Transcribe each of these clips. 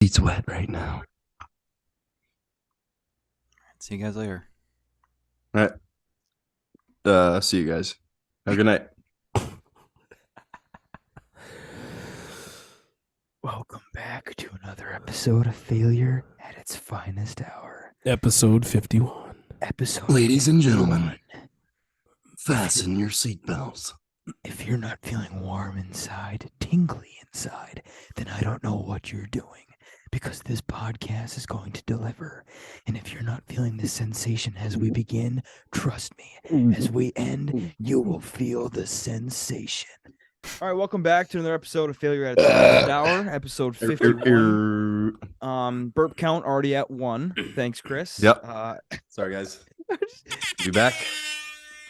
It's wet right now. See you guys later. All right. See you guys. Have a good night. Welcome back to another episode of Failure at its Finest Hour. Episode 51. Ladies and 51. gentlemen, fasten your seatbelts. If you're not feeling warm inside, tingly inside, then I don't know what you're doing, because this podcast is going to deliver. And if you're not feeling this sensation as we begin, trust me, as we end, you will feel the sensation. All right, welcome back to another episode of Failure at its Finest Hour, episode 51. Burp count already at 1. Thanks, Chris. Yep. Sorry, guys. Be back.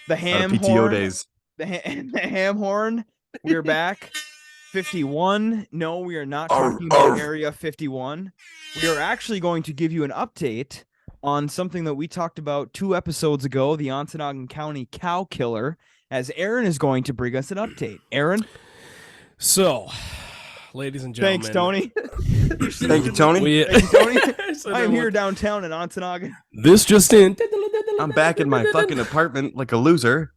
The ham PTO horn. days. The ham horn. We are back. 51. No, we are not talking about Area 51. We are actually going to give you an update on something that we talked about 2 episodes ago, the Ontonagon Cow Killer, as Aaron is going to bring us an update. Aaron? So, ladies and gentlemen. Thanks, Tony. Thank you, Tony. Thank you, Tony. I am here downtown in Ontonagon. This just in. I'm back in my fucking apartment like a loser.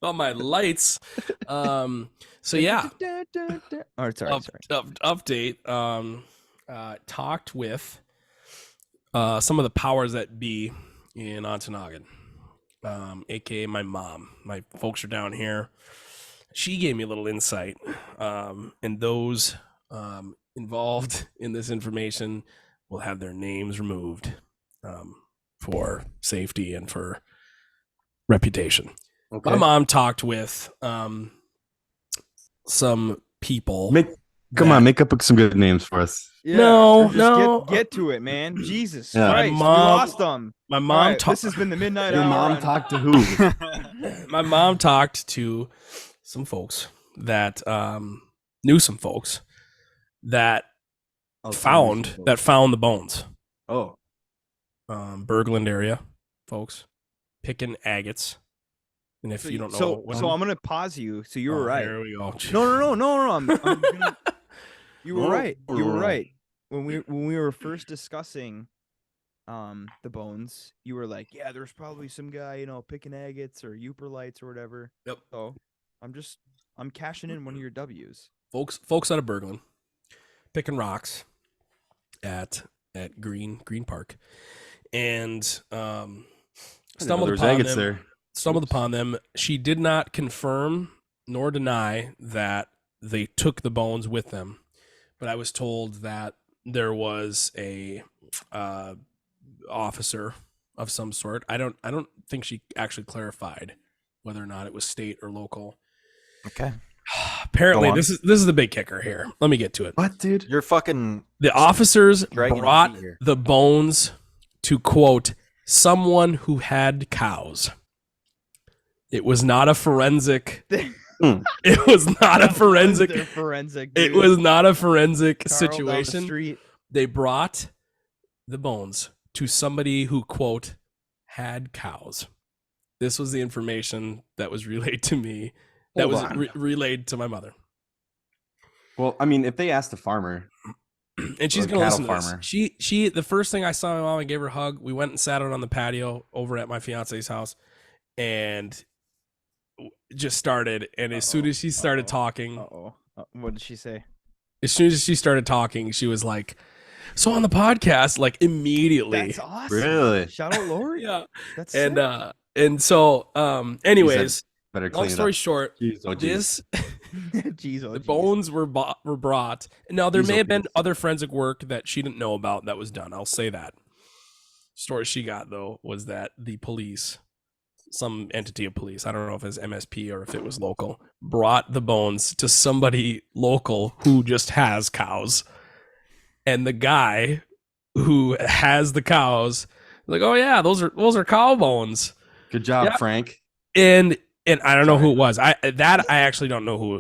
On my lights. So yeah. All right, sorry. Update. Talked with some of the powers that be in Ontonagon. AKA my mom. My folks are down here. She gave me a little insight. And those involved in this information will have their names removed for safety and for reputation. Okay. My mom talked with some people. Come on, make up some good names for us. Yeah, No. Get to it, man. Jesus Yeah. Christ, My you mom- lost them. My All mom right, this has been the midnight Your hour. mom on- talked to who? My mom talked to some folks that knew some folks that found the bones. Oh. Bergland area folks picking agates. And if you don't know, So I'm gonna pause you. So you were right. Here we go. No. You were right. You were right. When we were first discussing the bones, you were like, yeah, there's probably some guy, picking agates or Uperlites or whatever. Yep. So I'm cashing in one of your W's. Folks out of Bergland picking rocks at Green Park, and stumbled upon them. She did not confirm nor deny that they took the bones with them, but I was told that there was a officer of some sort. I don't think she actually clarified whether or not it was state or local. Okay. Apparently, this is the big kicker here. Let me get to it. What, dude? You're fucking The officers dragging your brought feet here. the bones to, quote, someone who had cows. It was not a forensic. It was not a forensic. It was not a forensic situation. They brought the bones to somebody who, quote, had cows. This was the information that was relayed to me. That was relayed to my mother. Well, I mean, if they asked a farmer, And she's Or a gonna listen to cattle this. farmer. She the first thing I saw my mom, I gave her a hug. We went and sat out on the patio over at my fiance's house, and just started. And as soon as she started talking, What did she say? as soon as she started talking, she was like, "So on the podcast," like immediately. That's awesome. really? Shout out Lori. Yeah. That's And sick. and so anyways, Better clean long it story up. short, Jeez, oh, jeez. this Jeez, the bones were brought. Now there Jeez, may oh, have been jeez. other forensic work that she didn't know about that was done. I'll say that. Story she got though was that the police, some entity of police, I don't know if it's MSP or if it was local, brought the bones to somebody local who just has cows, and the guy who has the cows, like, oh yeah, those are cow bones, Good job, Yeah. Frank. and I don't know who it was. I actually don't know who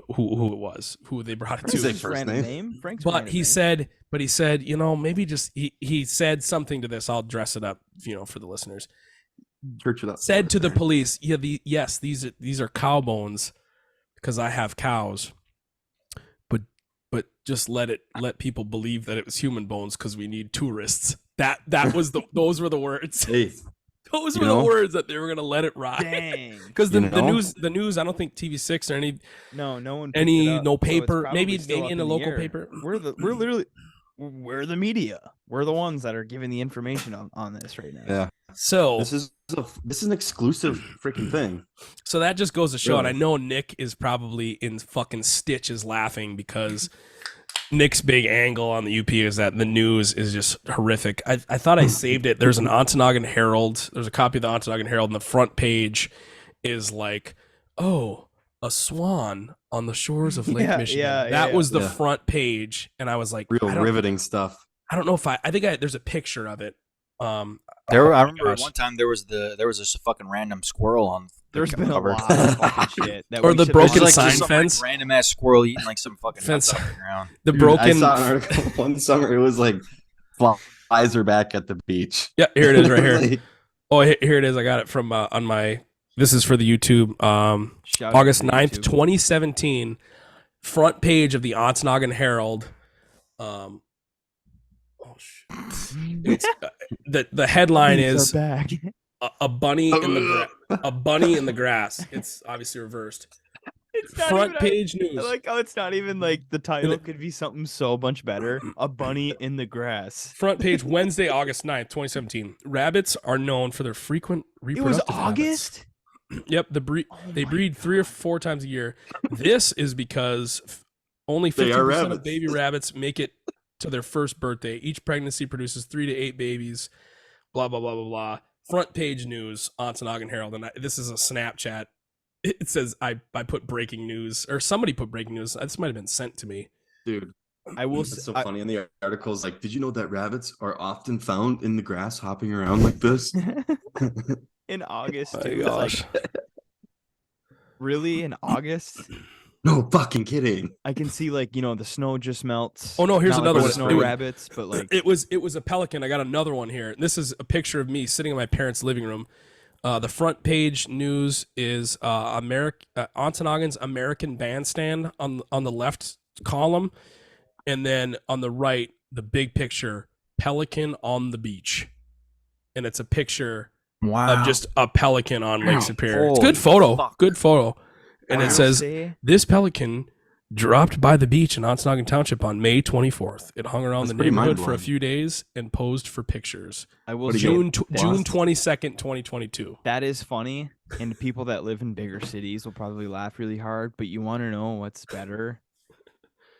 it was, who they brought it Frank's to. like first name. Frank's But random he name. said, maybe just he said something to this. I'll dress it up, for the listeners. Church it up. Said to the police, yes, these are cow bones because I have cows. But but just let people believe that it was human bones because we need tourists. That was those were the words. Hey, Those were the words that they were gonna let it ride. Dang. Because the news, I don't think TV6 or no one no paper, maybe in a local paper. We're the media. We're the ones that are giving the information on this right now. yeah. So This is an exclusive freaking thing. So that just goes to show, and I Really? know Nick is probably in fucking stitches laughing because Nick's big angle on the UP is that the news is just horrific. I thought I saved it. There's an Ontonagon Herald. There's a copy of the Ontonagon Herald, and the front page is like, oh, a swan on the shores of Lake Michigan. That was the front page, and I was like, Real riveting stuff. I don't know if I think there's a picture of it. I remember one time there was just a fucking random squirrel on. There's been cover. a lot of fucking shit. That Or we the should- broken Like, sign just some, fence. like, random ass squirrel eating like some fucking Fence. nuts on the ground. The Dude, broken. I saw an article one summer. It was like flies are back at the beach. Yeah, here it is right here. Like, Oh, here it is. I got it from on my. This is for the YouTube. Shout out August to 9th, YouTube. 2017. Front page of the Ontonagon Herald. Oh shit! It's, the headline is back. a bunny in the a bunny in the grass. It's obviously reversed. It's not Front even- page I news. like how it's not even like the title could be something so much better. A bunny in the grass. Front page Wednesday, August 9th, 2017. Rabbits are known for their frequent It reproductive was habits. August. Yep, they breed 3 or 4 times a year. This is because only They are 50% of rabbits. baby rabbits make it to their first birthday. Each pregnancy produces 3 to 8 babies. Blah blah blah blah blah. Front page news, Ontonagon Herald, and this is a Snapchat. It says I put breaking news, or somebody put breaking news. This might have been sent to me. dude, I will. it's so funny. In the articles, like, did you know that rabbits are often found in the grass hopping around like this? In August, My too. It's gosh. like, really in August? No fucking kidding. I can see like the snow just melts. Oh, no, here's Not another like one. the snow It was- rabbits, but like It was a pelican. I got another one here. This is a picture of me sitting in my parents' living room. The front page news is Ontonagon's American Bandstand on the left column, and then on the right, the big picture, pelican on the beach, and it's a picture Wow. of just a pelican on Lake Superior. It's a Holy good photo. fuck. Good photo. And I it will says, say- this pelican dropped by the beach in Ontonagon Township on May 24th. It hung around That's the pretty neighborhood for a mind-blowing. few days and posed for pictures. I will What do say you June get? June Lost? 22nd, 2022. that is funny, and people that live in bigger cities will probably laugh really hard. But you want to know what's better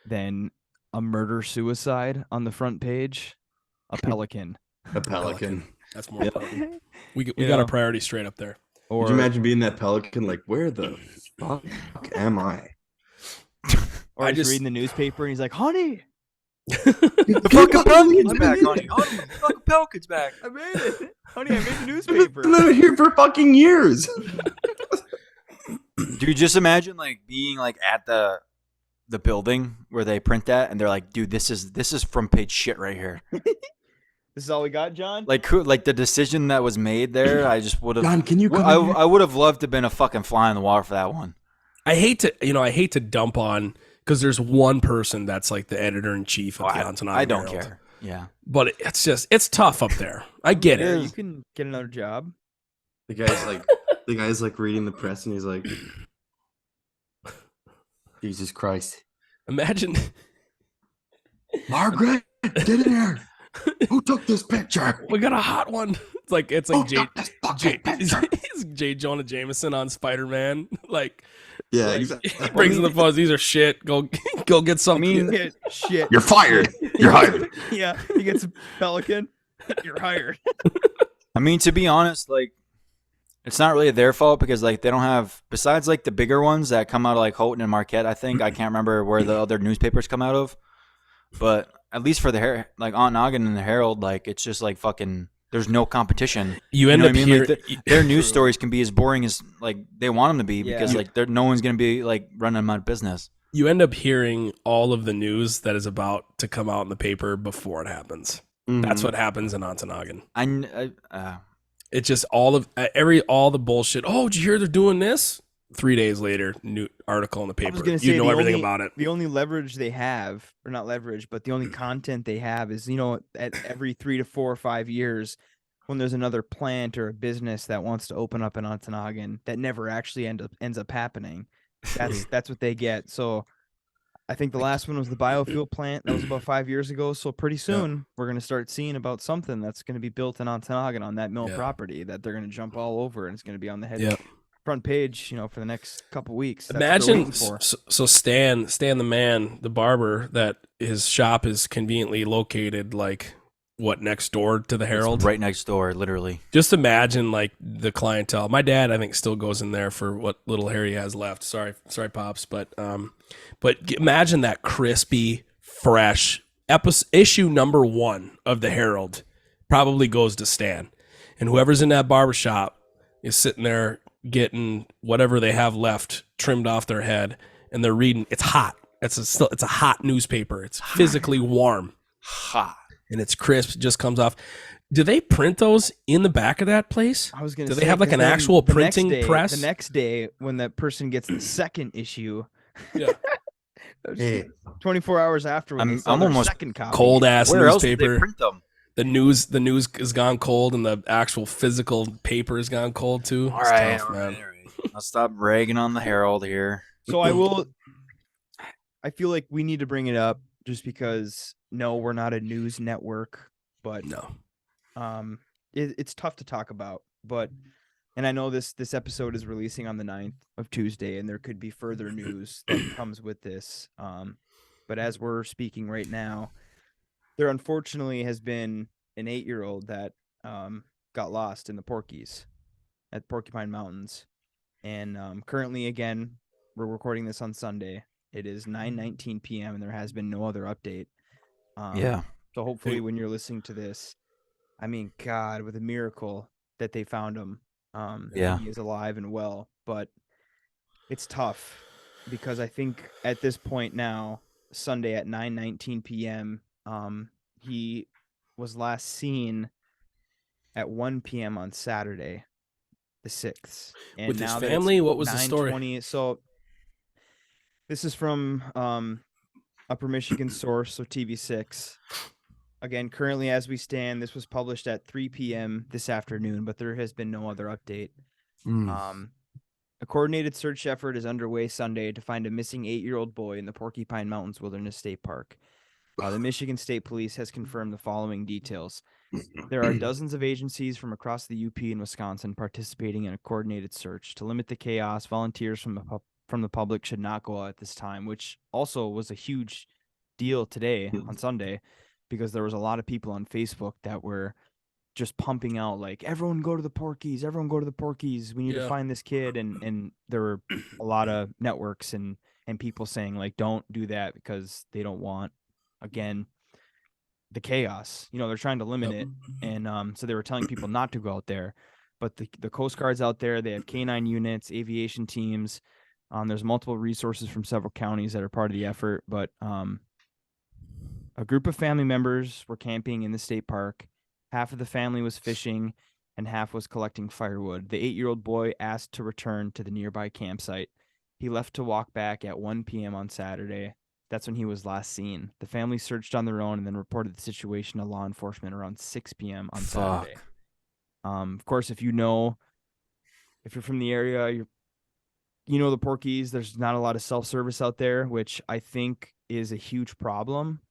than a murder suicide on the front page? A pelican. A pelican. That's more Yep. important. We You got know? our priority straight up there. Or Could you imagine being that pelican? Like, where the fuck am I? or I he's just- reading the newspaper and he's like, "Honey, The fucking pelican's I back, made honey. it. Honey, the fucking pelican's back. I made it. Honey, I made the I've newspaper." been here for fucking years. Dude, just imagine like being like at the building where they print that, and they're like, "Dude, this is front page shit right here." This is all we got, John. Like, like the decision that was made there, I just would have. John, can you come in here? I would have loved to have been a fucking fly in the water for that one. I hate to dump on because there's one person that's like the editor in chief of the Ontonagon I don't Herald. care. Yeah. But it's tough up there. I get Yeah, it. you can get another job. The guy's like reading the press and he's like, Jesus Christ. Imagine Margaret, get in here. Who took this picture? we got a hot one. It's Who like took this fucking picture? He's J. Jonah Jameson on Spider-Man. Like, Yeah, like, exactly. he brings in the phones. These are shit. Go get some. Shit. You're fired. You're hired. Yeah, he gets a pelican. You're hired. I mean, to be honest, like, it's not really their fault because like they don't have, besides like the bigger ones that come out of like Houghton and Marquette. I think I can't remember where the other newspapers come out of, but at least for the like Ontonagon and the Herald, like it's just like fucking. There's no competition. You end know up what I mean? here. Like, their news stories can be as boring as like they want them to be because Yeah. like no one's gonna be like running them out of business. You end up hearing all of the news that is about to come out in the paper before it happens. That's what happens in Ontonagon. It's just all the bullshit. Oh, did you hear they're doing this? 3 days later, new article in the I was paper. gonna say You know the everything only about it. the only leverage they have, or not leverage, but the only content they have is, at every 3 to 4 or 5 years, when there's another plant or a business that wants to open up in Ontonagon that never actually ends up happening. That's what they get. So I think the last one was the biofuel plant. That was about 5 years ago. So pretty soon we're gonna start seeing about something that's gonna be built in Ontonagon on that mill property that they're gonna jump all over, and it's gonna be on the head front page, for the next couple weeks. That's Imagine so Stan the man, the barber, that his shop is conveniently located like next door to the Herald, right next door, literally. Just imagine like the clientele. My dad, I think, still goes in there for what little hair he has left. Sorry, pops, but imagine that crispy, fresh issue number 1 of the Herald probably goes to Stan, and whoever's in that barbershop is sitting there getting whatever they have left trimmed off their head, and they're reading. It's hot. It's a hot newspaper. It's physically warm, hot, and it's crisp. It just comes off. Do they print those in the back of that place? I was gonna. Do they have like an actual printing press? The next day, when that person gets the second issue, yeah, 24 hours after, I'm almost second copy. Cold ass Where else newspaper. did they print them? The news has gone cold, and the actual physical paper has gone cold too. All right, I'll stop ragging on the Herald here. So I feel like we need to bring it up just because no, we're not a news network, but no, it's tough to talk about. And I know this episode is releasing on the 9th of Tuesday, and there could be further news that comes with this. But as we're speaking right now, there unfortunately has been an 8-year-old that got lost in the Porkies at Porcupine Mountains. And currently, again, we're recording this on Sunday. It is 9:19 p.m. and there has been no other update. So hopefully when you're listening to this, I mean, God, with a miracle that they found him. He is alive and well. But it's tough because I think at this point now, Sunday at 9:19 p.m., he was last seen at 1 p.m. on Saturday, the 6th. And with now his family, what was the story? So this is from Upper Michigan source, so TV6. Again, currently as we stand, this was published at 3 p.m. this afternoon, but there has been no other update. A coordinated search effort is underway Sunday to find a missing 8-year-old boy in the Porcupine Mountains Wilderness State Park. The Michigan State Police has confirmed the following details. There are dozens of agencies from across the UP and Wisconsin participating in a coordinated search. To limit the chaos, volunteers from the public should not go out at this time, which also was a huge deal today on Sunday, because there was a lot of people on Facebook that were just pumping out like, everyone go to the Porkies, we need to find this kid. And there were a lot of networks and people saying like, don't do that because they don't want, again, the chaos. They're trying to limit it. And so they were telling people not to go out there. But the Coast Guard's out there. They have canine units, aviation teams. There's multiple resources from several counties that are part of the effort. But a group of family members were camping in the state park. Half of the family was fishing and half was collecting firewood. The 8-year-old boy asked to return to the nearby campsite. He left to walk back at 1 p.m. on Saturday. That's when he was last seen. The family searched on their own and then reported the situation to law enforcement around 6 p.m. on Saturday. Of course, if you're from the area, the Porkies, there's not a lot of self-service out there, which I think is a huge problem.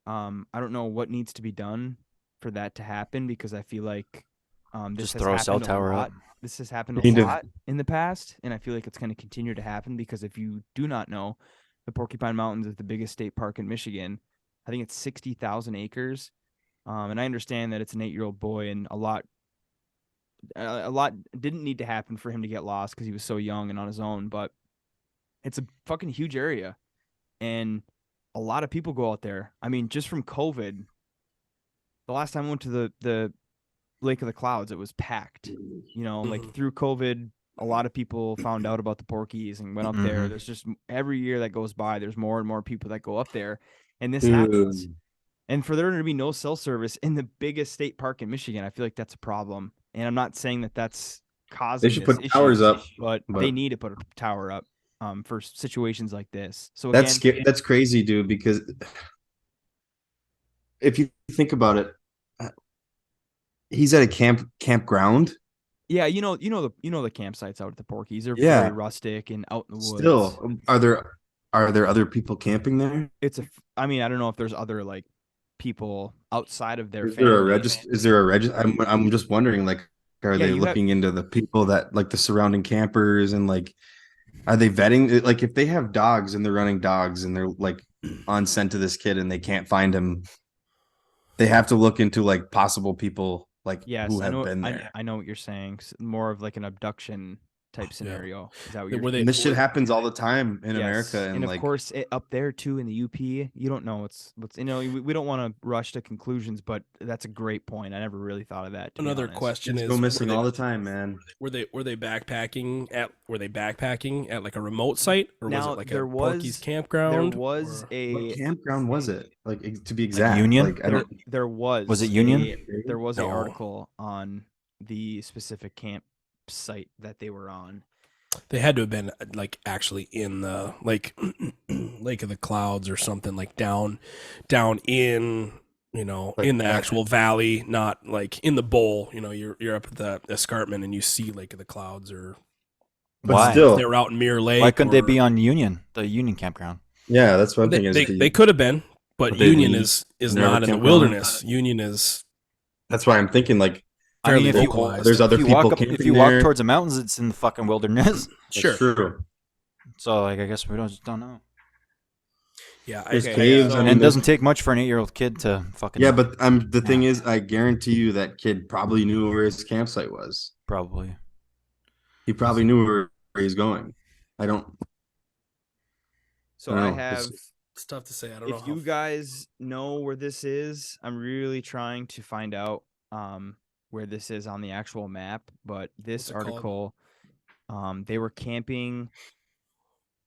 I don't know what needs to be done for that to happen, because I feel like just throw a cell tower up. This has happened a lot in the past, and I feel like it's going to continue to happen, because if you do not know, the Porcupine Mountains is the biggest state park in Michigan. I think it's 60,000 acres. And I understand that it's an 8-year-old boy, and a lot didn't need to happen for him to get lost because he was so young and on his own, but it's a fucking huge area. And a lot of people go out there. I mean, just from COVID, the last time I went to the Lake of the Clouds, it was packed. Like through COVID, a lot of people found out about the Porkies and went up there. There's just every year that goes by, there's more and more people that go up there, and this happens. And for there to be no cell service in the biggest state park in Michigan, I feel like that's a problem. And I'm not saying that that's causing should this put towers issue, up, but but- they need to put a tower up for situations like this. So That's again, that's crazy, dude. Because if you think about it, he's at a campground. yeah, you know the campsites out at the Porkies. They're Yeah. very rustic and out in the woods. Still, are there other people camping there? I mean, I don't know if there's other like people outside of their Is there a family. register? Is there a register? I'm just wondering, like, are Yeah, they you have- looking into the people that like the surrounding campers and like, are they vetting? Like, if they have dogs and they're running dogs and they're like on scent to this kid and they can't find him, they have to look into like possible people like Yes, who I have know. been there. I know what you're saying. More of like an abduction type scenario. Is that what you're? Were they- And this shit happens all the time in Yes, America, and of like, course up there too in the UP, you don't know what's we don't want to rush to conclusions, but that's a great point. I never really thought of that. To be Another honest. question kids is: go missing were they- all the time, man. Were they backpacking at like a remote site, or was Now, it like there a Porky's was- campground? There was or- What a campground was it? Like, to be exact, Union? Like, I there, don't. there was Was it Union? there was an No. article on the specific campsite that they were on. They had to have been like actually in the like Lake of the Clouds or something, like down in Like in the that. actual valley, not like in the bowl. You're up at the escarpment and you see Lake of the Clouds, or But Why? still, they were out in Mirror Lake. Why couldn't they or- be on the Union campground? yeah, that's what I'm They, thinking. they could have been, but But they Union leave. is Never not in the campground. wilderness. Union is That's why I'm thinking. Like, I mean, fairly if you localized. there's other if you people walk camping if you walk there. towards the mountains, it's in the fucking wilderness. That's sure. true. So like, I guess we just don't know. Yeah, There's Okay, caves. so- I And mean, it doesn't take much for an 8-year-old kid to fucking. yeah, but the thing is, I guarantee you that kid probably knew where his campsite was. probably. He probably knew where he's going. I don't. So I I don't know. have. it's tough to say. I don't know. If you guys know where this is, I'm really trying to find out where this is on the actual map. But this What's it called? article, they were camping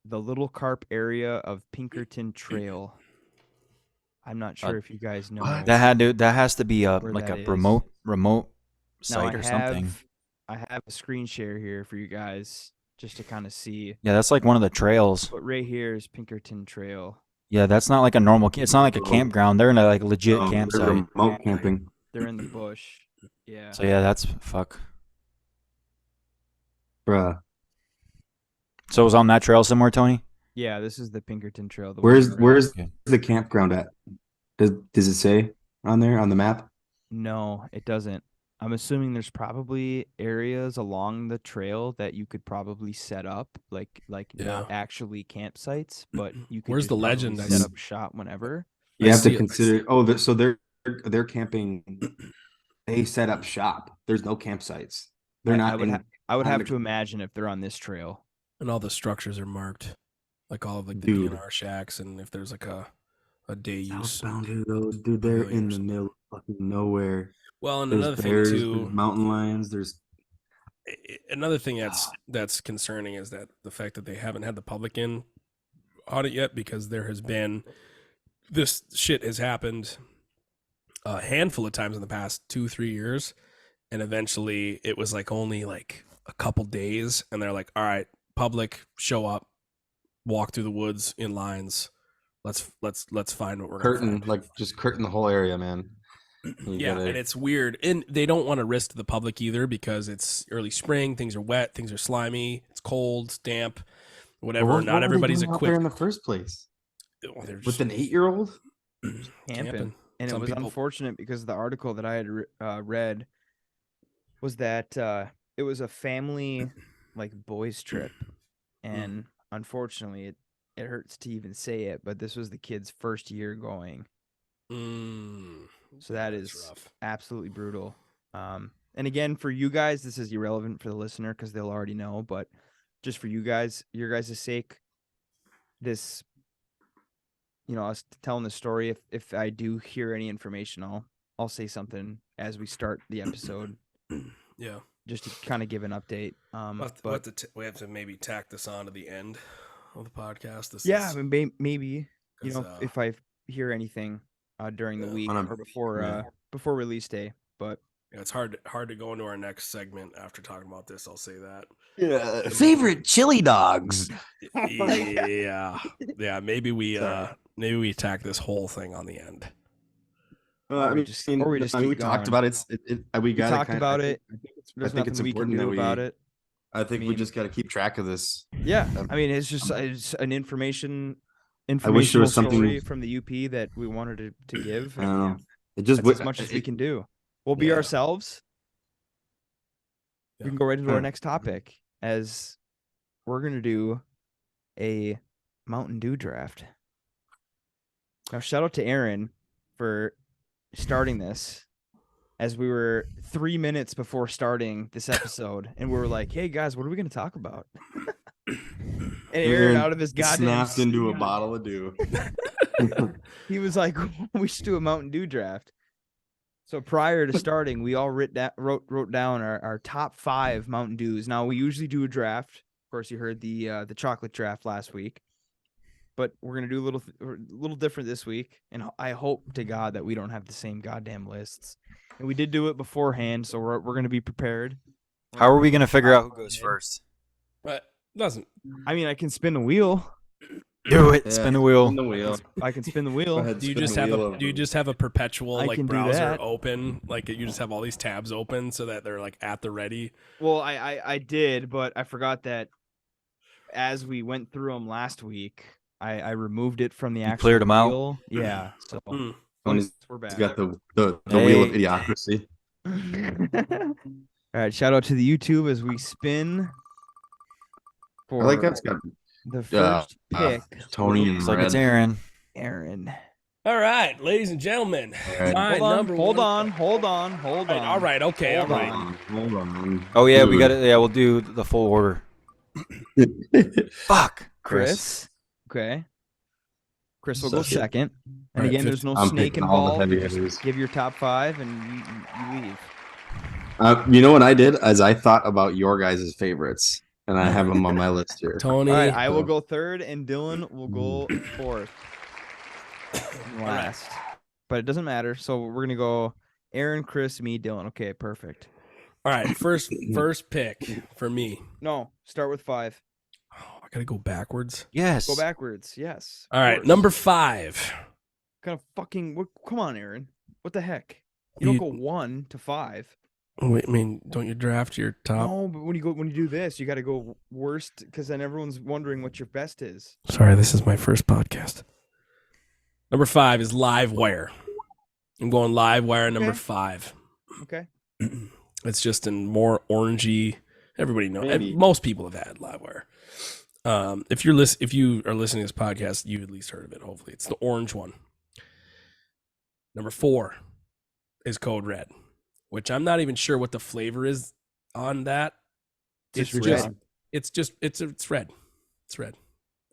the Little Carp area of Pinkerton Trail. I'm not sure if you guys know. What? That has to be Where like that a is. remote Now site or something. I have a screen share here for you guys just to kind of see. Yeah, that's like one of the trails. But right here is Pinkerton Trail. Yeah, that's not like a normal. It's not like a campground. They're in a like legit They're campsite. remote camping. They're in the bush. Yeah. So yeah, that's fuck. Bruh. So it was on that trail somewhere, Tony? Yeah, this is the Pinkerton Trail. the Where's one- where's Okay. the campground at? Does it say on there on the map? No, it doesn't. I'm assuming there's probably areas along the trail that you could probably set up, like not actually campsites, but you could. Where's just the probably legend? I Set s- up shop whenever. You I have see to it. consider. So they're camping. They set up shop. There's no campsites. They're not. I would on have the- to imagine if they're on this trail. And all the structures are marked, like all of like the Dude. DNR shacks, and if there's like a day use. Southbound roads, dude. They're in the pavilion or middle of fucking nowhere. Well, and There's another bears, thing there's too, mountain lions. There's another thing that's concerning is that the fact that they haven't had the public in on it yet, because there has been this shit has happened a handful of times in the past 2-3 years, and eventually it was like only like a couple days, and they're like, all right, public, show up, walk through the woods in lines, let's find what we're gonna curtain, find. like just curtain the whole area, man. You Yeah, gotta- and it's weird, and they don't want to risk the public either, because it's early spring, things are wet, things are slimy, it's cold, it's damp, whatever. What Not were they everybody's doing out there equipped. in the first place Well, they're with just an 8-year-old. Camping. And Some it was people- unfortunate because the article that I had read was that it was a family like boys trip, and unfortunately, it hurts to even say it, but this was the kid's first year going, so that that's is rough. absolutely brutal. And again, for you guys, this is irrelevant for the listener because they'll already know, but just for you guys, your guys' sake, this. Us telling the story. If I do hear any information, I'll say something as we start the episode, Yeah, just to kind of give an update. we have to maybe tack this on to the end of the podcast. This Yeah, is, I mean, maybe 'cause, if I hear anything during the yeah, week on a- or before yeah. before release day. But Yeah, it's hard to go into our next segment after talking about this. I'll say that. Yeah. Favorite chili dogs. Yeah, yeah. Maybe we attack this whole thing on the end. Or we just keep we talked going. about it. We got talked about it. I There's think it's nothing we can important do that about it. I think I we mean- just got to keep track of this. Yeah, I mean, it's just it's an wish there informational was something- story from the UP that we wanted to give. I don't and know. It just That's as much as we can do. We'll be Yeah. ourselves. Yeah. We can go right into Yeah. our next topic, as we're gonna do a Mountain Dew draft. Now, shout out to Aaron for starting this, as we were 3 minutes before starting this episode, and we were like, "Hey guys, what are we gonna talk about?" And Aaron, out of his goddamn snapped into a bottle of dew. he was like, "We should do a Mountain Dew draft." So prior to starting, we all wrote down our top 5 Mountain Dews. Now, we usually do a draft. Of course, you heard the chocolate draft last week, but we're gonna do a little different this week. And I hope to God that we don't have the same goddamn lists. And we did do it beforehand, so we're gonna be prepared. How are we gonna figure out who goes first? But doesn't. I mean, I can spin the wheel. Do it. Yeah, Spin the wheel. spin the wheel. I can spin the wheel. Go ahead, Do you spin just the have wheel a of- do you just have a perpetual I like can do browser that. open? Like you just have all these tabs open so that they're like at the ready. Well, I did, but I forgot that as we went through them last week, I removed it from the actual cleared 'em out? wheel. Yeah, so Hmm. Tony's we're back. got the wheel of Hey. idiocracy. All right, shout out to the YouTube as we spin for I like that it's got the first pick. Tony and Looks like it's Red. Aaron. Aaron. All right, ladies and gentlemen. Alright. My Hold on, number hold one- on, hold on, hold All on. right, all right, okay, all Hold right. on. Hold on. Oh yeah, we Dude. got it. Yeah, we'll do the full order. Fuck, Chris. Chris. Okay. Chris will go Suck it. second. And Alright, again, there's no I'm snake picking all the involved. heavy Just hitters. give your top 5 and you leave. You know what I did? As I thought about your guys' favorites, and I have them on my list here. Tony. All right, I will so- go third, and Dylan will go fourth. And last. But it doesn't matter. So we're gonna go Aaron, Chris, me, Dylan. Okay, perfect. All right, first pick for me. No, start with 5. Oh, I gotta go backwards. Yes. Go backwards. Yes. All of right, course. number 5. Kind of fucking. Come on, Aaron. What the heck? You don't You- go 1 to 5. Wait, I mean, don't you draft your top? No, but when you do this, you got to go worst, because then everyone's wondering what your best is. Sorry, this is my first podcast. Number 5 is Livewire. I'm going Livewire number Okay. 5. Okay. It's just in more orangey. Everybody knows. Maybe. Most people have had Livewire. If you are listening to this podcast, you at least heard of it. Hopefully, it's the orange one. Number 4 is Code Red, which I'm not even sure what the flavor is on that. Just It's red. it's red. It's red.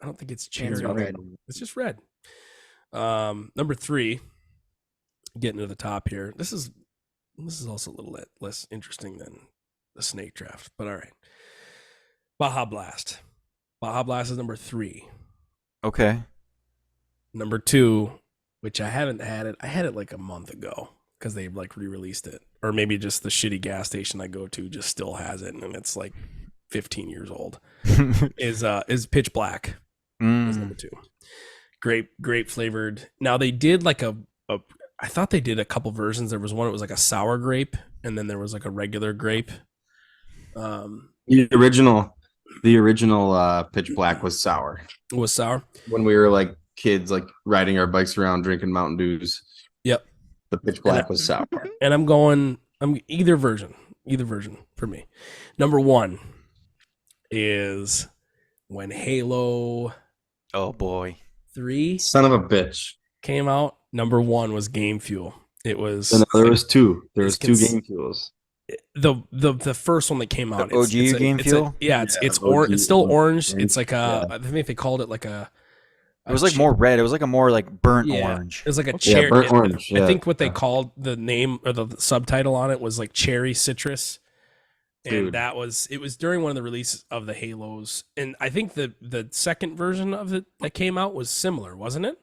I don't think it's cherry. Cans are red. It's just red. Number 3, getting to the top here. This is also a little less interesting than the snake draft, but all right. Baja Blast. Baja Blast is number 3. Okay. Number 2, which I haven't had it. I had it like a month ago because they like re-released it, or maybe just the shitty gas station I go to just still has it, and it's like 15 years old. Is Pitch Black. Is number 2. Grape flavored. Now they did like I thought they did a couple versions. There was one that was like a sour grape, and then there was like a regular grape. The original Pitch Black was sour. It was sour. When we were like kids, like riding our bikes around drinking Mountain Dews. Yep. The Pitch Black was sour. And I'm either version for me. Number 1 is when Halo Oh boy. 3 Son of a bitch. came out. Number 1 was Game Fuel. It was So there was 2. There was It's 2 cons- game fuels. the first one that came out. The OG Game Fuel? It's OG, it's still orange. orange, It's like a. yeah. I think they called it like a. It was like more red. It was like a more like burnt orange. It was like a Okay. cherry. Yeah, burnt orange. I Yeah. think what they called the name or the subtitle on it was like cherry citrus. And Dude. it was during one of the releases of the Halos. And I think the second version of it that came out was similar, wasn't it?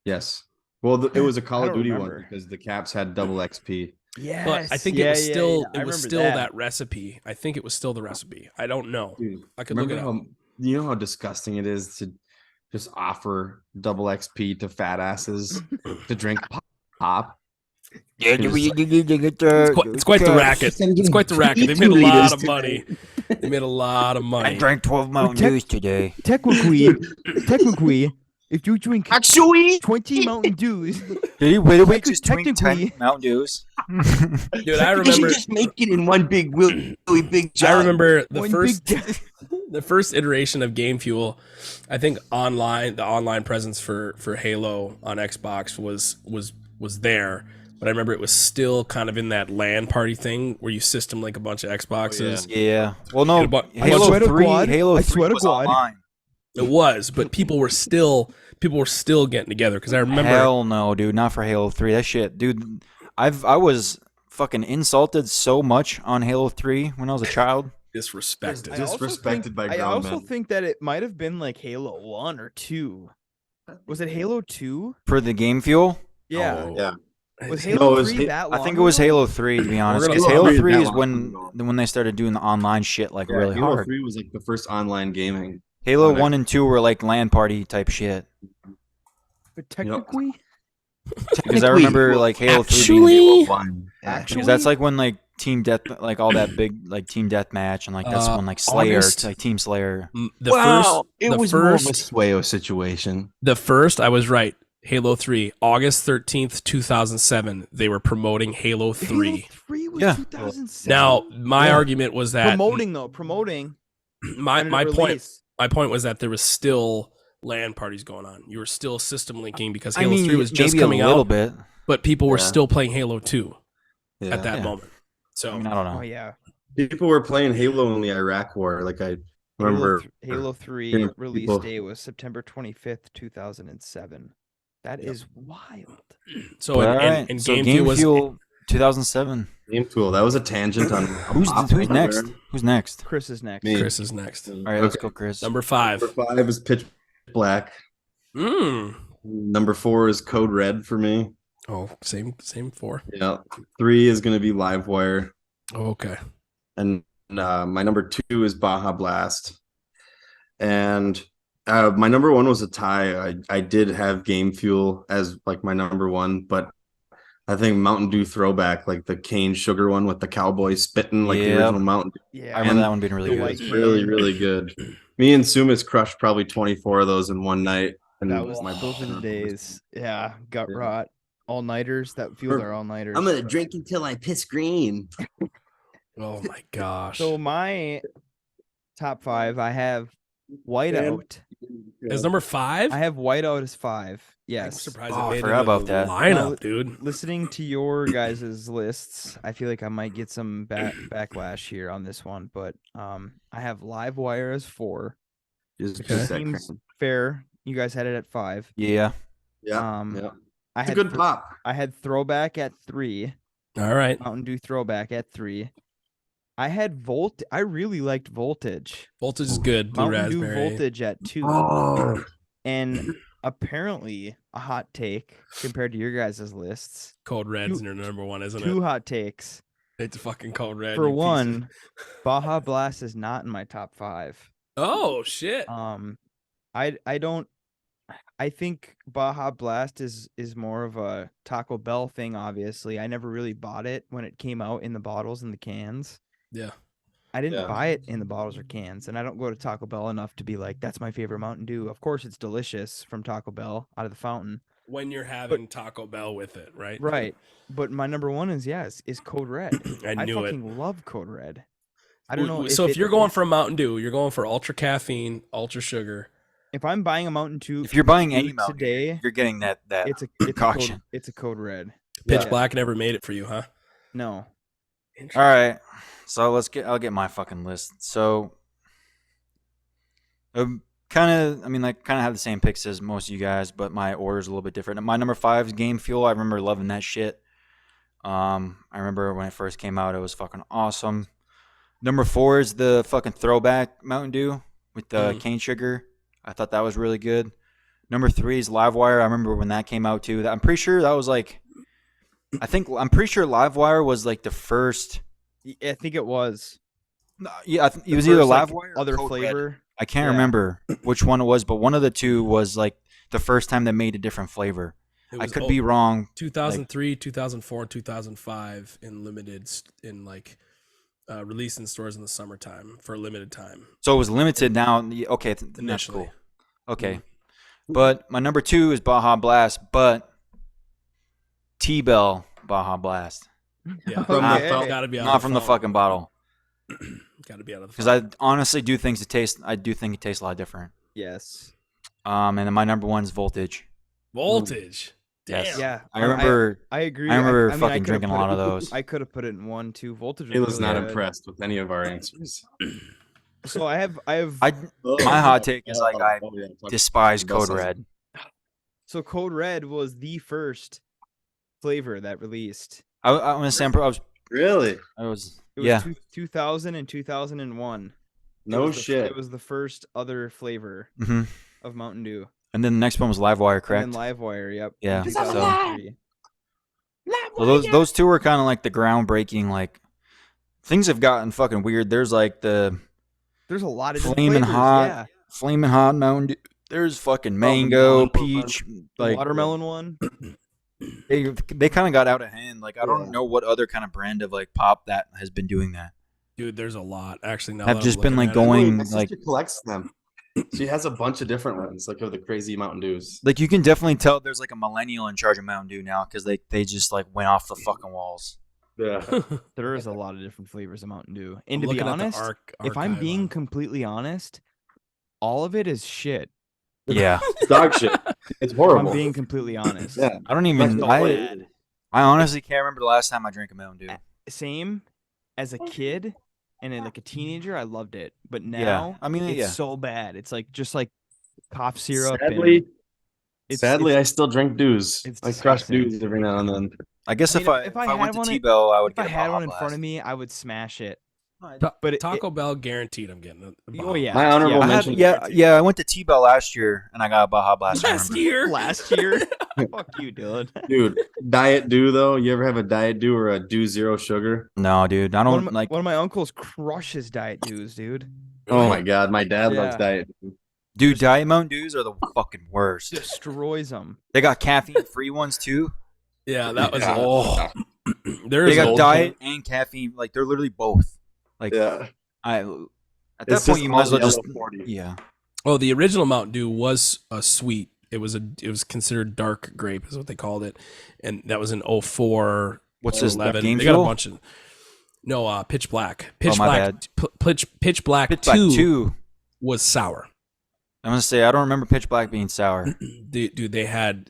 Yes. Well, it was a Call I of don't Duty remember. one because the caps had double XP. Yes. But I think yeah, it was yeah, still yeah. I it was remember still that recipe. I think it was still the recipe. I don't know. Dude, I could look it remember up. you know how disgusting it is to just offer double XP to fat asses to drink pop? Yeah, You're just like, It's quite the racket. It's quite the racket. They made a lot of money. They made a lot of I money. drank 12 Mountain Dews today. Technically, if you drink actually 20 Mountain Dews, Did we just drink 10 technically- Mountain Dews? Dude, I remember. make it in one big really big I remember the one first big the first iteration of Game Fuel. I think the online presence for Halo on Xbox was there. But I remember it was still kind of in that LAN party thing where you system like a bunch of Xboxes. Yeah. Well, no. Get a bu- Halo swear to 3. God, Halo I 3 swear to was God. online. It was, but people were still getting together because I remember. Hell no, dude. Not for Halo 3. That shit, dude. I was fucking insulted so much on Halo 3 when I was a child. Disrespected. Disrespected by I grown also men. think that it might have been like Halo 1 or 2. Was it Halo 2? For the game fuel, Yeah. Oh. Yeah. Was No, Halo it was 3 that long I think it was ago? Halo 3 to be honest. gonna Because go Halo read 3 that is long when they started doing the online shit like Yeah, really Halo hard. 3 was like the first online gaming. Halo on 1 and 2 were like LAN party type shit. But technically, Because I remember like Halo 3 being Actually, One. because that's like when like team death, like all that big like team death match, and like that's when like Slayer, August- like Team Slayer. it was more of a Swayo situation. the first, I was right. Halo 3, August 13th, 2007. They were promoting Halo 3. Halo 3 was Yeah. 2007. Now, my Yeah. argument was that promoting. my when it point released. my point was that there was still LAN parties going on. You were still system linking because I Halo mean, 3 was just maybe coming a little out, bit. but people were Yeah. still playing Halo 2 Yeah. at that Yeah. moment. So I mean, I don't know. Oh yeah. People were playing Halo in the Iraq War. Like I remember Halo 3 hearing release people- day was September 25th, 2007. That is wild. so But and, alright, and, and so Game Game Fuel was Fuel 2007. Game Tool. That was a tangent on Who's Pop next? everywhere. Who's next? Chris is next. Me. Chris is next. All right, let's go, Chris. Number 5. Number 5 is Pitch Black. Mm. Number 4 is Code Red for me. Oh, same 4. Yeah. 3 is going to be Livewire. Oh, okay. And my number 2 is Baja Blast. And my number 1 was a tie. I did have Game Fuel as like my number 1, but I think Mountain Dew Throwback, like the cane sugar one with the cowboy spitting, like the Yep. original Mountain Dew. Yeah. I remember that one being really the good. white It's really, really good. Me and Sumis crushed probably 24 of those in one night. And That was my those are the days. Yeah, gut rot, all nighters. That fuels our all nighters. I'm gonna drink until I piss green. Oh my gosh. So my top 5, I have Whiteout. As number 5? I have Whiteout as 5. I'm Yes. surprised Oh, it I made forgot into about the that. lineup, Well, dude. Listening to your guys' lists, I feel like I might get some backlash here on this one, but I have Livewire as 4. Just Okay. that Seems crane. fair. You guys had it at 5. Yeah. Yeah. Yeah. I It's a had good pop. I had Throwback at 3. All right. Mountain Dew Throwback at 3. I had I really liked Voltage. Voltage is good. Blue Mountain Dew raspberry. Voltage at 2. Oh, And apparently a hot take compared to your guys' lists. Cold Red's Two- your number 1, isn't Two it? hot takes. It's a fucking Cold Red. For you piece of- one, Baja Blast is not in my top 5. Oh shit. I don't. I think Baja Blast is more of a Taco Bell thing. Obviously, I never really bought it when it came out in the bottles and the cans. Yeah. I didn't Yeah. buy it in the bottles or cans, and I don't go to Taco Bell enough to be like, that's my favorite Mountain Dew. Of course, it's delicious from Taco Bell out of the fountain, When you're having Taco Bell with it, right? right? But my number 1 is is Code Red. I knew it. fucking love Code Red. I don't know. So if you're going for a Mountain Dew, you're going for ultra caffeine, ultra sugar. if I'm buying a Mountain Dew, If you're buying any Dew Mountain Dew, today, you're getting that it's a concoction. it's a Code Red. Pitch Yeah. Black never made it for you, huh? No. All right. So I'll get my fucking list. So kind of, I mean, like kind of have the same picks as most of you guys, but my order is a little bit different. My number 5 is Game Fuel. I remember loving that shit. I remember when it first came out, it was fucking awesome. Number 4 is the fucking Throwback Mountain Dew with the cane sugar. I thought that was really good. Number 3 is Livewire. I remember when that came out too. I'm pretty sure that was like I'm pretty sure Livewire was like the first. I think it was Yeah, it was the either first, like, Livewire or other Code Red. flavor. I can't Yeah. remember which one it was, but one of the two was like the first time they made a different flavor. It I was could be wrong. 2003, 2004, 2005 in limited like released in stores in the summertime for a limited time. So it was limited now. Okay, that's Initially. cool. Okay. But my number 2 is Baja Blast, but T-Bell Baja Blast. Yeah, From Okay. the gotta be out Not of from the fucking bottle. Gotta be out of the Because I honestly do think it tastes a lot different. Yes. And then my number 1 is Voltage. voltage. Damn. Yes. Yeah. I remember I agree. I remember mean, fucking could've drinking a put lot it- of those. I could have put it in 1, 2. Voltage was He was really not good. impressed with any of our answers. So I have My hot take is like I despise Bell Code says- Red. so Code Red was the first flavor that released. I want to say Really? It was yeah. 2000 and 2001. No It shit. was the first other flavor hmm of Mountain Dew. And then the next one was Livewire, correct? And then Livewire, yep. in Yeah, so- 2003. So those two were kind of like the groundbreaking. Like things have gotten fucking weird. There's like the There's a lot of different Flamin' flavors, Hot, yeah. Flamin' Hot Mountain Dew. There's fucking mango, the peach. The Like watermelon one. they kind of got out of hand. Like I don't Yeah. know what other kind of brand of like pop that has been doing that. Dude, there's a lot actually. Now Have that I'm just been, looking like, at it. going- My like- sister collects them. She has a bunch of different ones, like of the crazy Mountain Dews. Like you can definitely tell there's like a millennial in charge of Mountain Dew now because they just like went off the fucking walls. Yeah. There is a lot of different flavors of Mountain Dew. I'm And to be looking at the honest, if I'm archive being on- completely honest, all of it is shit. Yeah, Dog shit. It's If horrible. I'm being completely honest. Yeah. I don't even. Like, I honestly can't remember the last time I drank a Mountain Dew. Same as a kid and then like a teenager, I loved it. But Yeah, now I mean, it's yeah. so bad. It's like just like cough syrup. Sadly, and it's, sadly, it's, I still drink Dews. it's I crush disgusting. Dews every now and then. I guess I mean, if if I I went had to one in- T-Bell, I would if I get a had Baja one in front Blast. of me, I would smash it. Ta- But Taco Bell guaranteed. I'm getting a Oh Baja yeah. My honorable yeah. I had, mention. yeah, I went to T-Bell last year and I got a Baja Blast. I Last remember. year. Last year. Fuck you, dude. Dude, Diet Dew though. You ever have a Diet Dew or a Dew Zero Sugar? No, dude, I don't like. One of my uncles crushes Diet Dews, dude. Oh my god, my dad loves Yeah. Diet Dew. Dude, Diet Mountain Dews are the fucking worst. Destroys them. They got caffeine-free ones too. Yeah, that was. Yeah. Oh, there They is got old diet and caffeine. Like they're literally both. Like Yeah. at that It's point just you might as well called just Yellow 40. yeah. Oh, the original Mountain Dew was a sweet. It was considered dark grape, is what they called it, and that was in 04. What's this? 11. Game They got a Fuel? bunch of Pitch Black. Oh, my bad. Pitch Black Pitch Black 2 was sour. I'm gonna say I don't remember Pitch Black being sour. Dude, they had.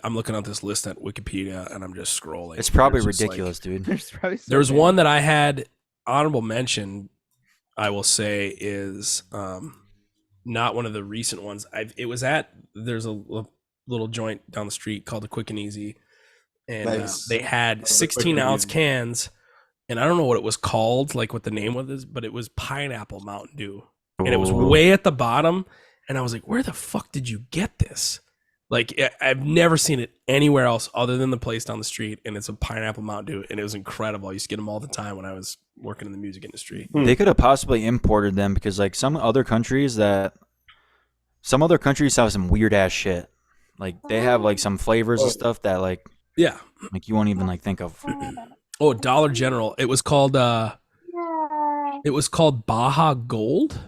I'm looking at this list at Wikipedia, and I'm just scrolling. It's probably There's just, like- ridiculous, dude. There's probably so There's many. one that I had honorable mention. I will say is not one of the recent ones. It was at there's a little joint down the street called the Quick and Easy, and Nice. they had the Quick 16 and ounce Easy. cans, and I don't know what it was called, like what the name was, but it was pineapple Mountain Dew, and it was Ooh. way at the bottom, and I was like, where the fuck did you get this? Like I've never seen it anywhere else other than the place down the street, and it's a pineapple Mountain Dew, and it was incredible. I used to get them all the time when I was working in the music industry. They could have possibly imported them because like some other countries have some weird ass shit. Like they have like some flavors and stuff that like Yeah. you won't even like think of. Oh, Dollar General. It was called Baja Gold.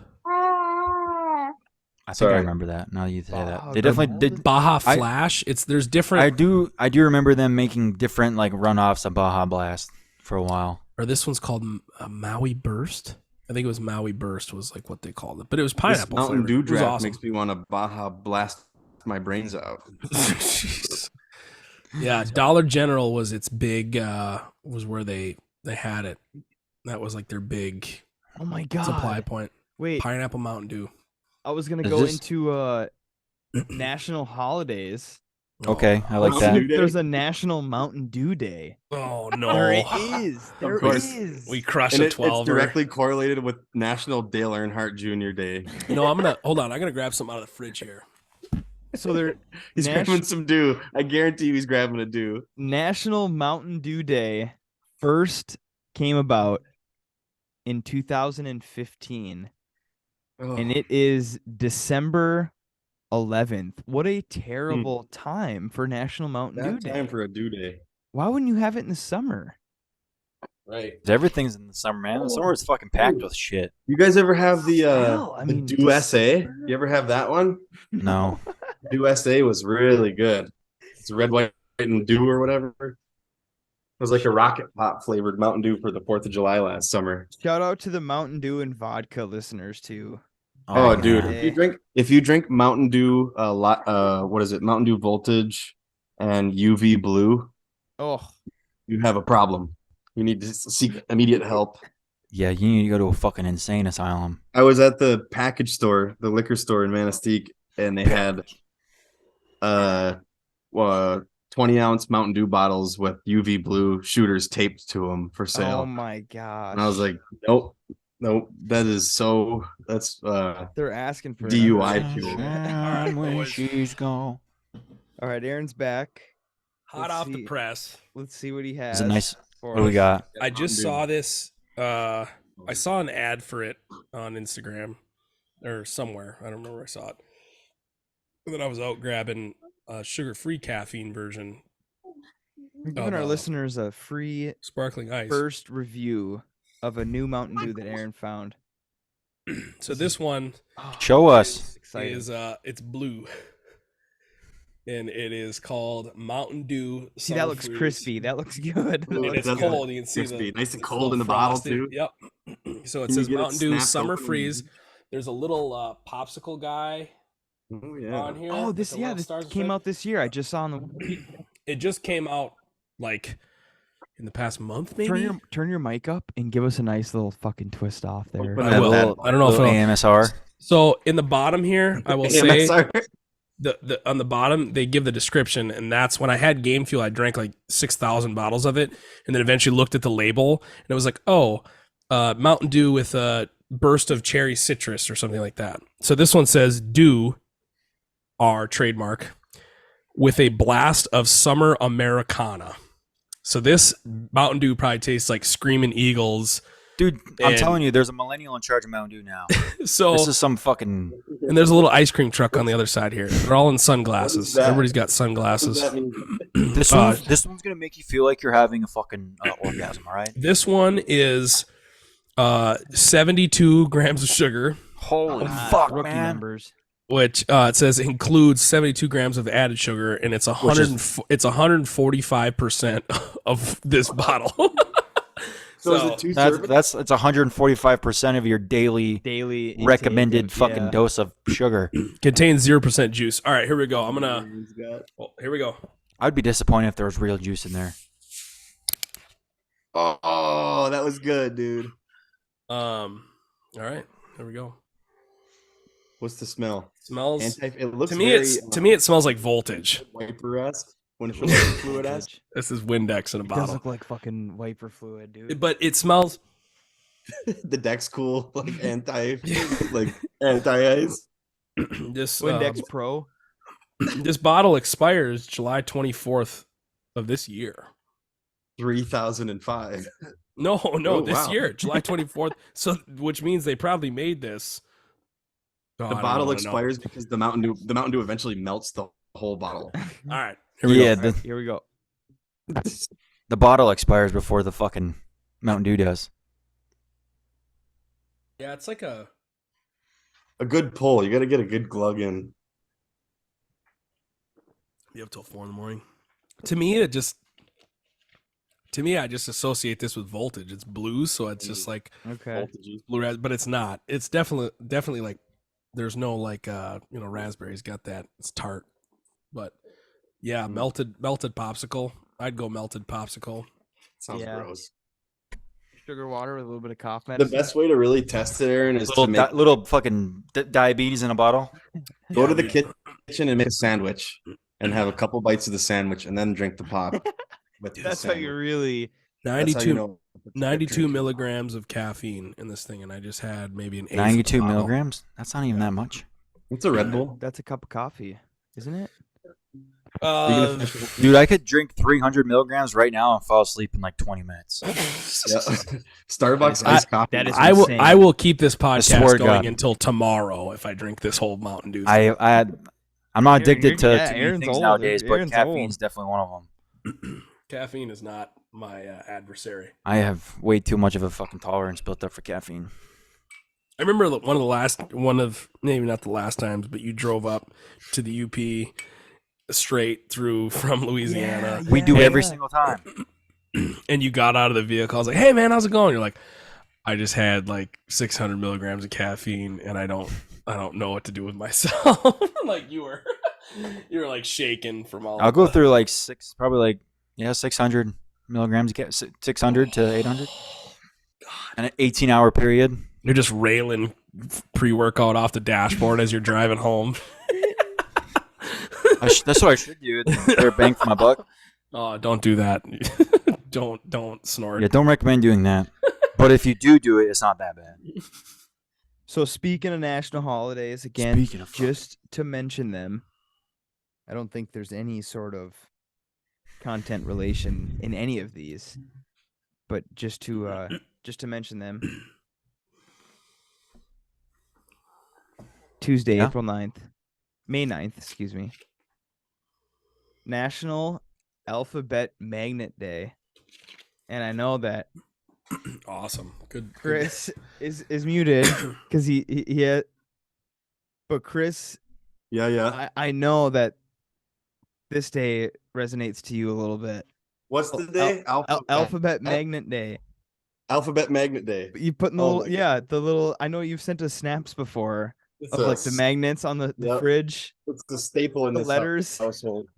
I think Sorry. I remember that. Now you say that. Baja They definitely Gold? did. Baja I- Flash. There's different. I do remember them making different like runoffs of Baja Blast for a while. Or this one's called Maui Burst. I think it was Maui Burst was like what they called it, but it was This pineapple Mountain flavored. Dew It was draft awesome. makes me want to Baja blast my brains out. Jeez. Yeah, Dollar General was its big. Was where they had it. That was like their big Oh my god. supply point. Wait, Pineapple Mountain Dew. I was gonna Is go this- into national holidays. Okay, I like Mountain that. Dew Day? There's a National Mountain Dew Day. Oh There no! it is. There course. is. We crushed And a it's 12. directly correlated with National Dale Earnhardt Jr. Day. You know, I'm gonna hold on. I'm gonna grab something out of the fridge here. So they're He's grabbing some dew. I guarantee you he's grabbing a dew. National Mountain Dew Day first came about in 2015, and it is December 11th. What a terrible time for National Mountain Dew Bad Day. time for a dew day. Why wouldn't you have it in the summer? Right. Everything's in the summer, man. The summer is fucking packed with shit. You guys ever have the Hell, I mean, Dew SA? December? You ever have that one? No. Dew SA was really good. It's red, white, and dew or whatever. It was like a rocket pop flavored Mountain Dew for the 4th of July last summer. Shout out to the Mountain Dew and vodka listeners too. Oh, yeah. dude, if you drink Mountain Dew a lot, what is it? Mountain Dew Voltage and UV Blue, Oh, you have a problem. You need to seek immediate help. Yeah, you need to go to a fucking insane asylum. I was at the package store, the liquor store in Manistee, and they had 20-ounce Mountain Dew bottles with UV Blue shooters taped to them for sale. oh my gosh. And I was like, nope, that's they're asking for DUI another- fuel. And when she's gone. All right, Aaron's back. Hot Let's off see. the press. Let's see what he has. It's a nice. for What do we us. got? I just Mountain Dew. saw this. I saw an ad for it on Instagram or somewhere. I don't remember where I saw it. And then I was out grabbing a sugar-free caffeine version, We're giving our of, listeners a free sparkling ice. first review of a new Mountain Dew that Aaron found. So this one Show us. Exciting. is it's blue, and it is called Mountain Dew. See, that Summer looks Freeze. crispy. That looks good. Oh, And it's That's cold. You can see crispy. the Nice and it's cold little in the bottle, frosted. too. Yep. So it Can you says get it Mountain Dew snapped Summer open? Freeze. There's a little popsicle guy Oh yeah. on here. Oh, with this the yeah, little this stars and came stripes. out this year. I just saw on the. It just came out like in the past month, maybe. Turn your mic up and give us a nice little fucking twist off there. Open I will. that- I don't know if Little it'll- AMSR. So in the bottom here, I will say AMSR. the on the bottom they give the description, and that's when I had Game Fuel. I drank like 6,000 bottles of it, and then eventually looked at the label, and it was like, oh, Mountain Dew with a burst of cherry citrus or something like that. So this one says Dew, our trademark, with a blast of summer Americana. So this Mountain Dew probably tastes like Screaming Eagles. Dude, I'm And- telling you, there's a millennial in charge of Mountain Dew now. So This is some fucking. and there's a little ice cream truck on the other side here. They're all in sunglasses. that? Everybody's got What does sunglasses. that mean? This one's gonna make you feel like you're having a fucking orgasm. All right. This one is 72 grams of sugar, Holy Ah, fuck, rookie man! members. which it says includes 72 grams of added sugar, and it's 145% of this bottle. So is it two That's servings? it's 145% of your daily Daily intake recommended of- fucking yeah. dose of sugar. Contains 0% juice. All right, here we go. I'm gonna. Here we go. I'd be disappointed if there was real juice in there. Oh, that was good, dude. All right, here we go. What's the smell? Smells It looks to me. very, It's to me. It smells like voltage. wiper-esque. When it's fluid-esque. This is Windex in a It does bottle, look like fucking wiper fluid, dude. but it smells. The deck's cool, like anti-ice. This Windex Pro. this bottle expires July 24th of this year. 3005. No, Oh, this wow. year, July 24th. So, which means they probably made this. Oh, I The don't bottle wanna know. expires because the Mountain Dew eventually melts the whole bottle. All right, here we Yeah, go. Here we go. the bottle expires before the fucking Mountain Dew does. Yeah, it's like a. A good pull. You got to get a good glug in. You have till 4 in the morning. To me, it just. To me, I just associate this with voltage. It's blues, so it's just like Okay. blue, but it's not. It's definitely like. There's no like raspberries got that. It's tart, but yeah, melted popsicle. I'd go melted popsicle. Sounds Yeah. gross. Sugar water with a little bit of cough The medicine. best way to really test it, Aaron, is Little to make, little fucking diabetes in a bottle. go to the kitchen and make a sandwich and have a couple bites of the sandwich and then drink the pop. With the That's how sandwich. you really. That's how 92, you know it's a good 92 drink. milligrams of caffeine in this thing, and I just had maybe an eighth of the 92 bottle. milligrams. That's not even that much. It's a Red Bull. That's a cup of coffee. isn't it? Dude, I could drink 300 milligrams right now and fall asleep in like 20 minutes. Starbucks I- iced coffee. that is I will. insane. I will keep this swear podcast to going God. until tomorrow if I drink this whole Mountain Dew. I'm not addicted to yeah, too many Aaron's things old. nowadays, but Aaron's caffeine's old. definitely one of them. Caffeine is not my adversary. I have way too much of a fucking tolerance built up for caffeine. I remember maybe not the last times, but you drove up to the UP straight through from Louisiana. We do Yeah. every single time. And you got out of the vehicle. I was like, "Hey man, how's it going?" You're like, "I just had like 600 milligrams of caffeine, and I don't know what to do with myself." Like you were like shaking from all. I'll go through like 600 milligrams, 600 to 800, in an 18-hour period. You're just railing pre-workout off the dashboard as you're driving home. That's what I should do. They're bang for my buck. Oh, don't do that. don't snort. Yeah, don't recommend doing that. But if you do it, it's not that bad. So speaking of national holidays, again, Speaking of just to mention them, I don't think there's any sort of content relation in any of these, but just to mention them. Tuesday, Yeah. May 9th, excuse me. National Alphabet Magnet Day. And I know that Awesome. Good. Chris is muted because he had, but Chris, Yeah. I know that this day resonates to you a little bit. What's the day? Alphabet Magnet Day. Alphabet Magnet Day. You put in the Oh little, my yeah, the little. I know you've sent us snaps before It's of like the magnets on the Yep. fridge, It's the staple in the this letters, household.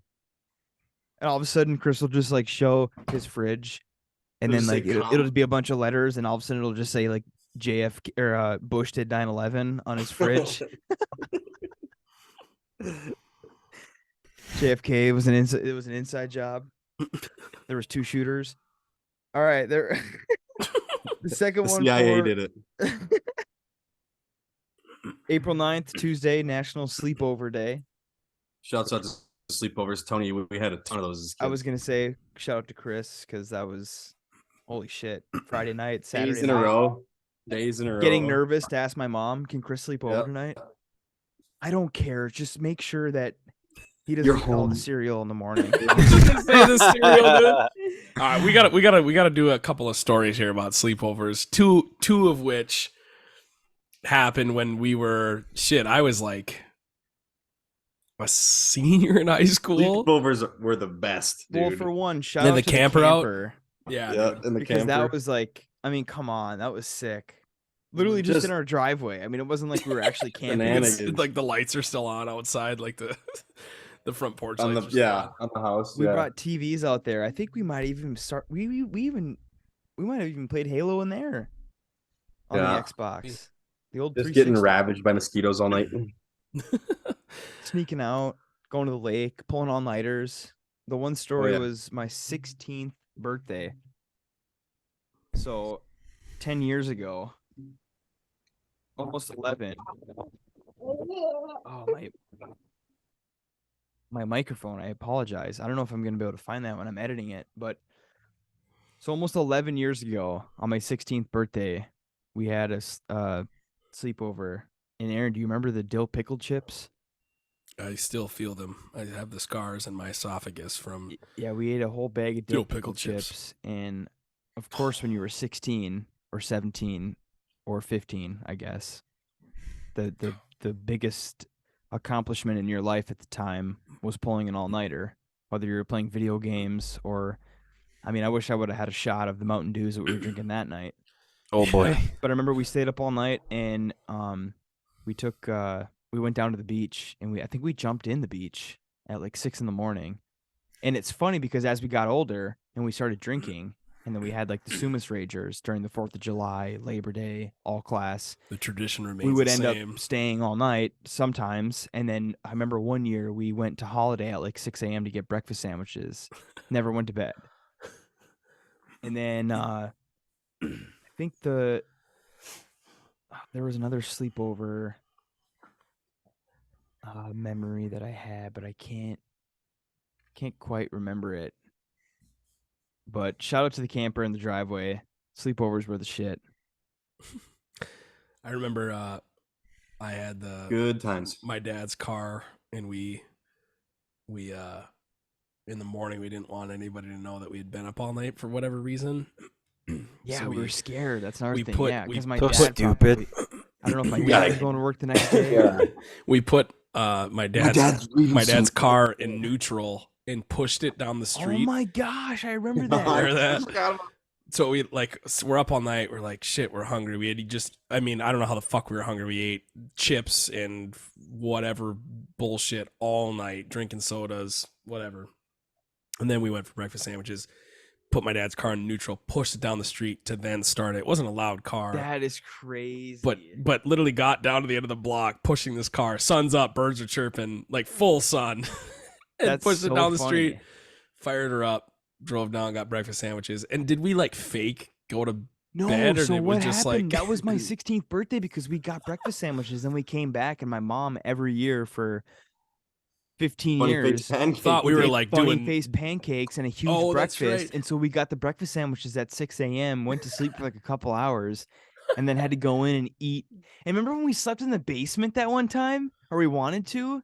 and all of a sudden Chris will just like show his fridge, and It'll then say like it'll com. just be a bunch of letters, and all of a sudden it'll just say like JFK or Bush did 9/11 on his fridge. JFK was it was an inside job. There was 2 shooters. All right, there. The second The one CIA for did it. April 9th, Tuesday, National Sleepover Day. Shouts out to sleepovers, Tony. We had a ton of those as kids. I was gonna say shout out to Chris because that was holy shit. Friday night, Saturday days in night. a row. Days in a row. Getting nervous to ask my mom, "Can Chris sleep over Yep. tonight?" I don't care. Just make sure that he doesn't You're eat all the home. cereal in the morning. Say the cereal, dude. All right, we gotta do a couple of stories here about sleepovers. Two of which happened when we were I was like a senior in high school. Sleepovers were the best, dude. Well, for one, shout Then out the to camper the out? camper Yeah, Yeah, dude. in the because camper. that was like, I mean, come on, that was sick. Literally just in our driveway. I mean, it wasn't like we were actually camping. Bananas. It's like the lights are still on outside, like the the front porch on lights the are still on. on the house. We yeah. brought TVs out there. I think we might even start. We might have even played Halo in there on Yeah. the Xbox. The old Just getting 360. ravaged by mosquitoes all night. Sneaking out, going to the lake, pulling all nighters. The one story yeah. was my 16th birthday. So 10 years ago, almost 11. Oh, my microphone. I apologize. I don't know if I'm going to be able to find that when I'm editing it, but so almost 11 years ago on my 16th birthday, we had a sleepover. And Aaron, do you remember the dill pickle chips? I still feel them. I have the scars in my esophagus from Yeah, we ate a whole bag of Dill dill pickle pickle chips. And of course, when you were 16 or 17 or 15, I guess, the biggest accomplishment in your life at the time was pulling an all-nighter, whether you were playing video games or, I mean, I wish I would have had a shot of the Mountain Dews that we were drinking that night. Oh boy. But I remember we stayed up all night and we went down to the beach and I think we jumped in the beach at like 6 a.m. And it's funny because as we got older and we started drinking, and then we had like the Sumas Ragers during the 4th of July, Labor Day, all class. the tradition remains We would the end same. up staying all night sometimes. And then I remember one year we went to Holiday at like 6 a.m. to get breakfast sandwiches. Never went to bed. And then I think there was another sleepover. memory that I had, but I can't quite remember it. But shout out to the camper in the driveway. Sleepovers were the shit. I remember I had Good times. my dad's car, and we in the morning we didn't want anybody to know that we had been up all night for whatever reason. Yeah, So we were scared. That's another we thing. put- Yeah, we because my So dad stupid. probably. I don't know if my We dad gotta- was going to work the next day. Yeah. we put my dad's leaving my dad's some- car in neutral and pushed it down the Oh street. my gosh, I remember that. Remember that? Forgot about- So we're up all night. We're like, shit, we're hungry. We had I don't know how the fuck we were hungry. We ate chips and whatever bullshit all night, drinking sodas, whatever. And then we went for breakfast sandwiches, put my dad's car in neutral, pushed it down the street to then start it. It wasn't a loud car. That is crazy. But literally got down to the end of the block, pushing this car. Sun's up, birds are chirping, like full sun. And That's pushed it so down the funny. street, fired her up, drove down, got breakfast sandwiches. And did we like fake go to No, bed, or so it what was just happened? like That was my 16th birthday because we got breakfast sandwiches. Then we came back, and my mom every year for 15 Funny years face pancake. thought we would were make like funny doing face pancakes and a huge Oh, that's breakfast. right. And so we got the breakfast sandwiches at 6 a.m. Went to sleep for like a couple hours, and then had to go in and eat. And remember when we slept in the basement that one time, or we wanted to?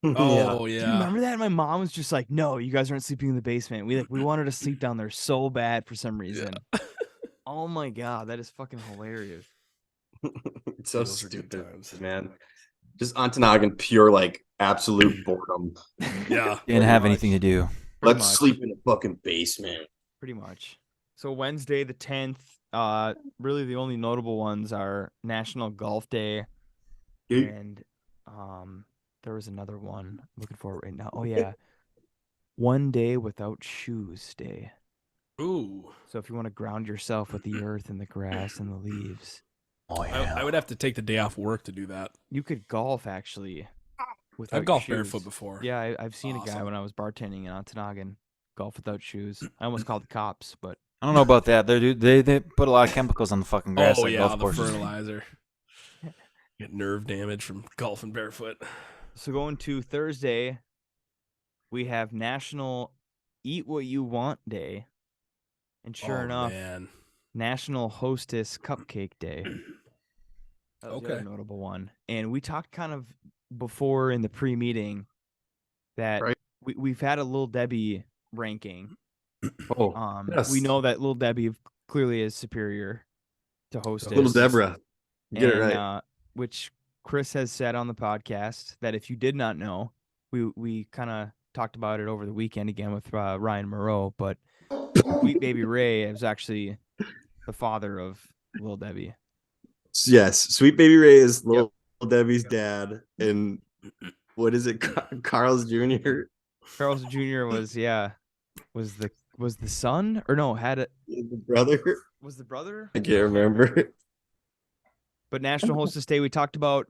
Oh Do you yeah. remember that? My mom was just like, "No, you guys aren't sleeping in the basement." We wanted to sleep down there so bad for some reason. Oh my god, that is fucking hilarious. It's so Those are good stupid, times. man. Just Ontonagon, pure like absolute boredom. Yeah. Didn't have anything to do. Pretty Let's much. sleep in the fucking basement. Pretty much. So Wednesday the 10th, really the only notable ones are National Golf Day and there was another one I'm looking for it right now. Oh yeah. One Day Without Shoes Day. Ooh. So if you want to ground yourself with the earth and the grass and the leaves, Oh I would have to take the day off work to do that. you could golf actually without I've golfed shoes. barefoot before. Yeah, I've seen a guy Awesome. when I was bartending in Ontonagon golf without shoes. I almost called the cops, but I don't know about that. They put a lot of chemicals on the fucking grass. Oh at yeah, golf the courses. fertilizer. Get nerve damage from golfing barefoot. so going to Thursday, we have National Eat What You Want Day. And sure Oh, enough, man. National Hostess Cupcake Day. That was the other Okay. notable one. And we talked kind of before in the pre-meeting that Right. we've had a Little Debbie ranking. Oh, yes. We know that Little Debbie clearly is superior to Hostess. Little Deborah. You get it and, right. Which Chris has said on the podcast that if you did not know, we kind of talked about it over the weekend again with Ryan Moreau, but Sweet Baby Ray is actually the father of Little Debbie. Yes, Sweet Baby Ray is Little Debbie's dad, and what is it, Carl's Jr. Charles Jr. was the son, or no, had it The brother. was the brother. I can't remember. But National Hostess Day, we talked about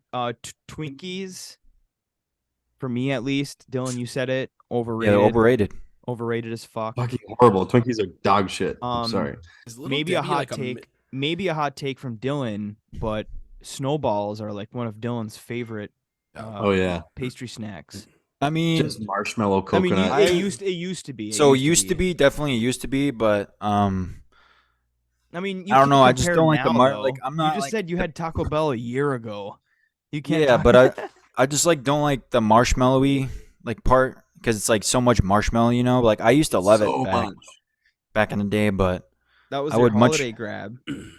Twinkies. For me, at least, Dylan, you said it. Yeah, Overrated. they're overrated. Overrated as fuck. Fucking horrible. Twinkies are dog shit. I'm Um, sorry. Is Little Maybe a Debbie hot like take. Maybe a hot take from Dylan, but snowballs are like one of Dylan's favorite Oh yeah, pastry snacks. I mean, just marshmallow I mean, coconut. it used to be. so used to be, definitely used to be, but I mean, you I don't can know, I just compare don't like the now, like though. I'm not You just like said you had Taco Bell a year ago. You can't. Yeah, talk- but I just like don't like the marshmallowy like part because it's like so much marshmallow, you know. Like I used to love So it much. back in the day, but that was I their would much- holiday grab.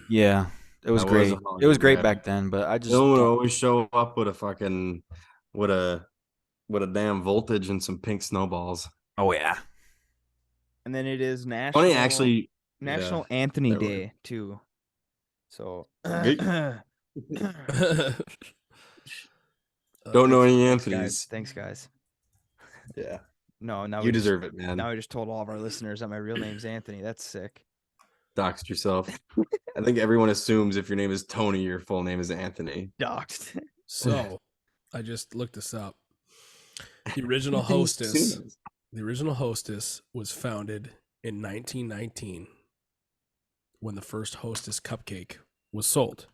yeah, it was That was a great. holiday It was great grab. back then, but I just Dylan would don't- always show up with a fucking with a damn voltage and some pink snowballs. oh yeah, And then it is National Funny, actually. National Anthony that would- Day too. So Good. Uh, Don't know any Thanks, guys. Anthony's. Thanks, guys. Yeah, No, now you we just- deserve it, man. Now I just told all of our listeners that my real name's Anthony. That's sick. Doxed yourself. I think everyone assumes if your name is Tony, your full name is Anthony. Doxed. So, I just looked this up. The original hostess, was founded in 1919 when the first Hostess cupcake was sold.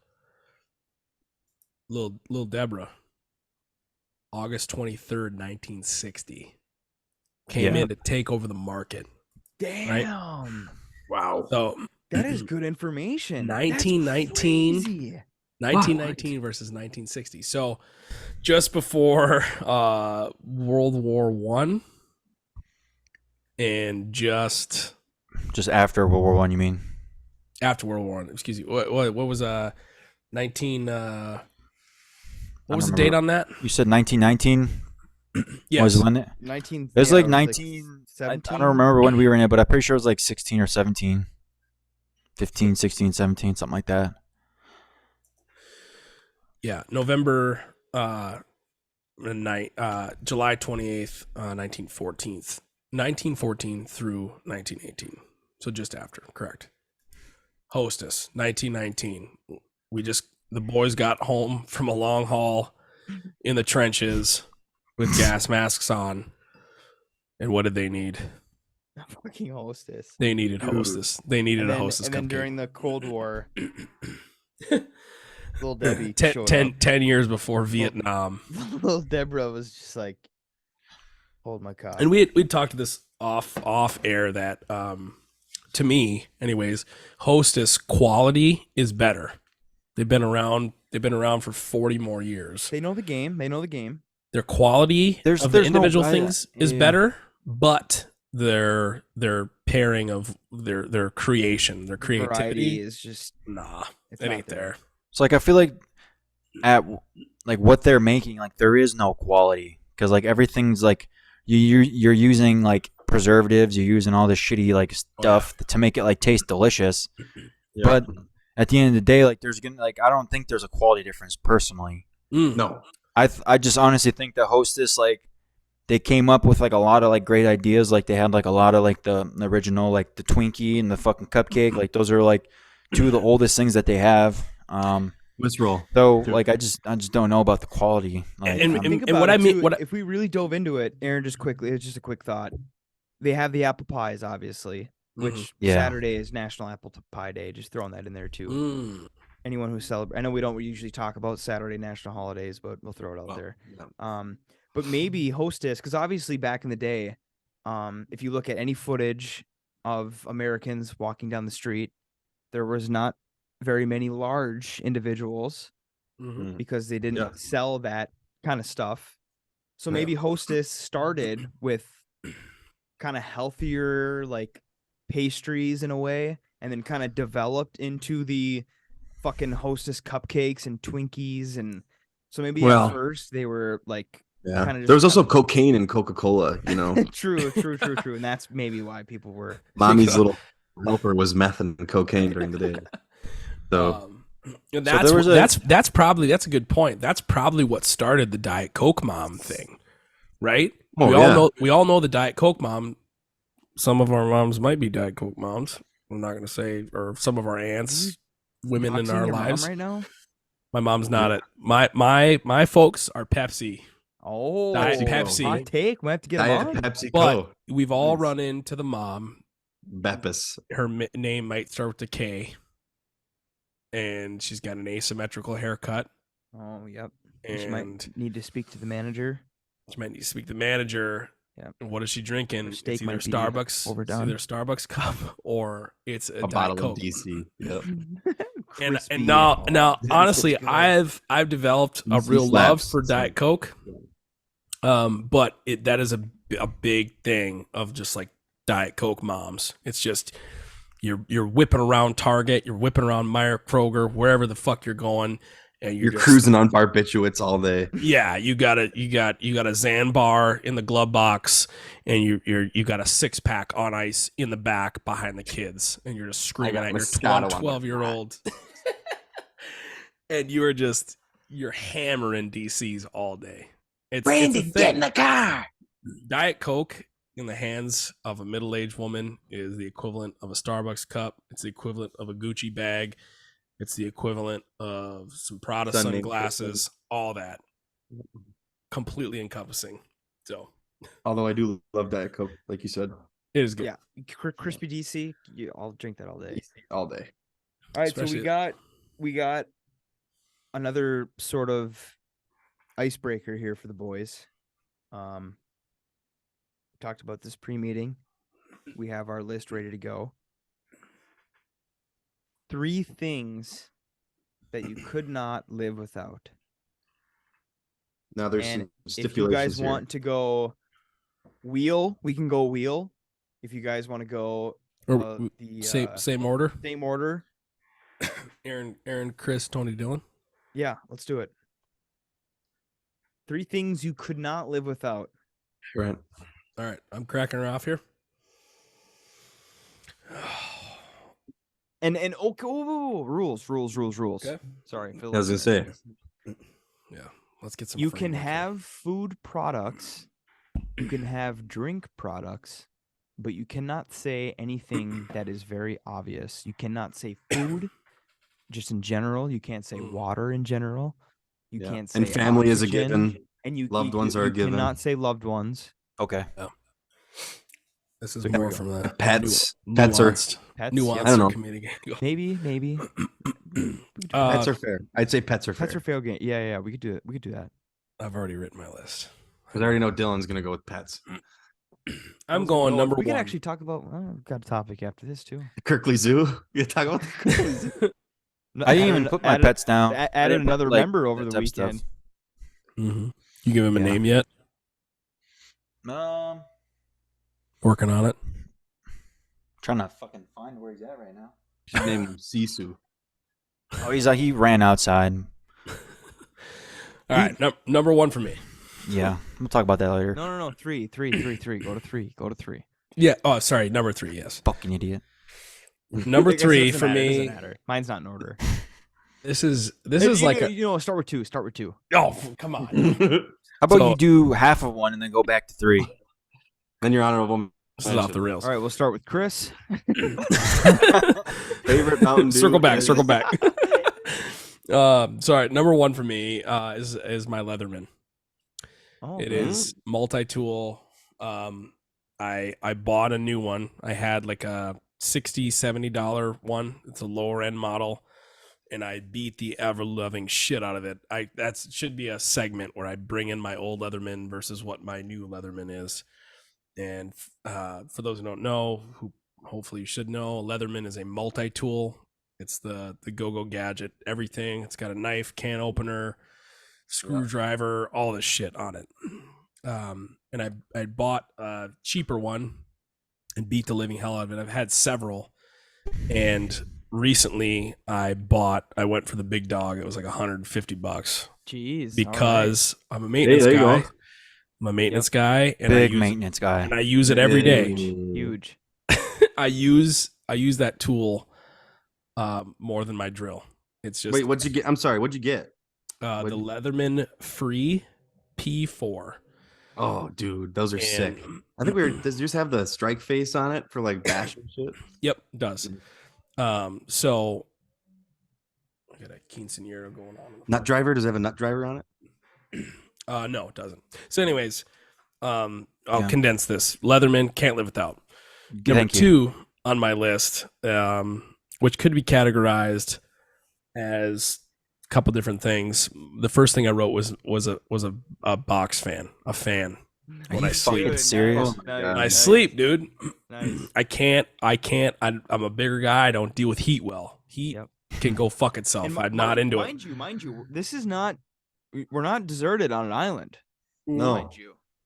Little Deborah August 23rd, 1960. Came in to take over the market. Damn. Wow. So That is good information. 1919 1919 versus 1960. So just before World War One, and just after World War One, you mean? after World War One. Excuse me. What was 19? What was the date on that? You said 1919. Yes. Was when it 19. was like 19. I don't remember when we were in it, but I'm pretty sure it was like 16 or 17. 15, 16, 17, something like that. Yeah, November July 28th, 1914 through 1918. So just after, correct. Hostess, 1919. The boys got home from a long haul in the trenches with gas masks on. And what did they need? A fucking Hostess. They needed Hostess. They needed a Hostess And then cupcake. during the Cold War, little Debbie showed 10 years before Vietnam. Little Deborah was just like, hold my cock. And we'd talked this off air that to me, anyways, Hostess quality is better. They've been around for 40 more years. They know the game. Their quality of the individual things is better, but their pairing of their creation, their creativity Variety is just it ain't there. So like I feel like at like what they're making, like there is no quality because like everything's like you're using like preservatives, you're using all this shitty like stuff to make it like taste delicious. Yeah. But at the end of the day, like there's gonna like I don't think there's a quality difference personally. No, I just honestly think that Hostess like they came up with like a lot of like great ideas. Like they had like a lot of like the original like the Twinkie and the fucking cupcake. Like those are like two of the oldest things that they have. Let's roll. So like I just don't know about the quality. Like, And what I mean, if we really dove into it, Aaron, just quickly, it's just a quick thought. They have the apple pies, obviously, which Saturday is National Apple Pie Day. Just throwing that in there too. Anyone who celebrates, I know we don't usually talk about Saturday national holidays, but we'll throw it out there. Yeah. But maybe Hostess, because obviously back in the day, if you look at any footage of Americans walking down the street, there was not very many large individuals because they didn't sell that kind of stuff. So maybe Hostess started with kind of healthier like pastries in a way, and then kind of developed into the fucking Hostess cupcakes and Twinkies, and so maybe at first they were like kind of. There was also cocaine in Coca-Cola, you know. True, and that's maybe why people were. Mommy's little helper was meth and cocaine during the day. So that's probably a good point. That's probably what started the Diet Coke mom thing, right? We all know the Diet Coke mom. Some of our moms might be Diet Coke moms. I'm not gonna say, or some of our aunts, women in our lives. Mom right now, my mom's not it. My folks are Pepsi. Oh, Diet Pepsi. Hot take. We have to get Diet them on. Pepsi. But we've all run into the mom. Beppis. Her name might start with a K. And she's got an asymmetrical haircut. Oh, yep. And she might need to speak to the manager. Yeah. And what is she drinking? It's either Starbucks. Overdone. It's either Starbucks cup or it's a Diet bottle Coke. of DC. Yep. and now honestly, I've developed a real love for Diet Coke. But that is a big thing of just like Diet Coke moms. It's just you're whipping around Target, you're whipping around Meyer, Kroger, wherever the fuck you're going, and you're cruising on barbiturates all day. Yeah, you got a Xan bar in the glove box, and you got a 6-pack on ice in the back behind the kids, and you're just screaming at your 12-year-old, and you're hammering DCs all day. Brandon, get in the car. Diet Coke in the hands of a middle-aged woman is the equivalent of a Starbucks cup. It's the equivalent of a Gucci bag. It's the equivalent of some Prada sunglasses, all that. Completely encompassing. So, although I do love Diet Coke, like you said. It is good. Yeah. Crispy DC, I'll drink that all day. All day. All right, so we got another sort of icebreaker here for the boys. Talked about this pre-meeting. We have our list ready to go. 3 things that you could not live without. Now there's And some if you stipulations guys here. want to go wheel, we can go wheel. If you guys want to go Or the same order. same order, Aaron, Chris, Tony, Dylan. yeah, let's do it. 3 things you could not live without. Right. All right, I'm cracking her off here. And okay, rules. Okay. Sorry, for the I was gonna say. listeners. Yeah, let's get some. You can framework here. have food products, you can have drink products, but you cannot say anything that is very obvious. You cannot say food just in general. You can't say water in general. You Yeah. can't say And family is a oxygen, given. And Loved ones are a given. cannot say loved ones. Okay. This is So here more we go. from the Pets. nu- Pets are nuanced, Pets. nuanced Yep. I don't know. committee. Maybe. pets are fair. I'd say pets are fair. Pets are fair game. Yeah. We could do it. We could do that. I've already written my list. Because I already know Dylan's gonna go with pets. I'm going number we one. could actually talk about. We've got a topic after this too. Kirkley Zoo. You talk about the Kirkley Zoo. I didn't even put my pets down. I Added didn't put, another like, member over that the type of stuff. weekend. Mm-hmm. You give him a Yeah. name yet? Working on it. Trying to fucking find where he's at right now. Should name him Sisu. Oh, he ran outside. All right, number one for me. Yeah, we'll talk about that later. No. 3. Go to 3. Yeah. Oh, sorry. Number 3. Yes. Fucking idiot. Number I guess it 3 doesn't for matter, it me. doesn't matter. Mine's not in order. This is like a. Start with 2. Start with 2. Oh, come on. How about So- you do half of one and then go back to 3? Then your honorable This is off the rails. All right, we'll start with Chris. favorite Mountain Dew. Circle back. Sorry. Number 1 for me is my Leatherman. Oh, It man. is multi-tool. I bought a new one. I had like a $60-$70 one. It's a lower end model, and I beat the ever loving shit out of it. That should be a segment where I bring in my old Leatherman versus what my new Leatherman is. And for those who don't know, who hopefully you should know, a Leatherman is a multi-tool. It's the go-go gadget, everything. It's got a knife, can opener, screwdriver, all this shit on it. And I bought a cheaper one and beat the living hell out of it. I've had several, and recently I went for the big dog. It was like $150 Jeez. because I'm a maintenance there you guy. go. I'm a maintenance guy, and Big maintenance guy. and I use it every day. Huge. I use that tool more than my drill. It's just Wait, what'd you get? I'm sorry, what'd you get? the what'd you- Leatherman Free P4. Oh, dude, those are sick. And- I think does yours have the strike face on it for like bashing shit? Yep, it does. So I got a quinceanera going on. Nut driver? Does it have a nut driver on it? No, it doesn't. So, anyways, I'll Yeah. condense this. Leatherman, can't live without. Number Thank you. 2 on my list, which could be categorized as a couple different things. The first thing I wrote was a box fan, a fan. Are When you I sleep. fucking serious? Oh my God. When I sleep, dude. Nice. I can't. I'm a bigger guy. I don't deal with heat well. Heat Yep. can go fuck itself. And I'm not into it. Mind you, this is not. We're not deserted on an island. No.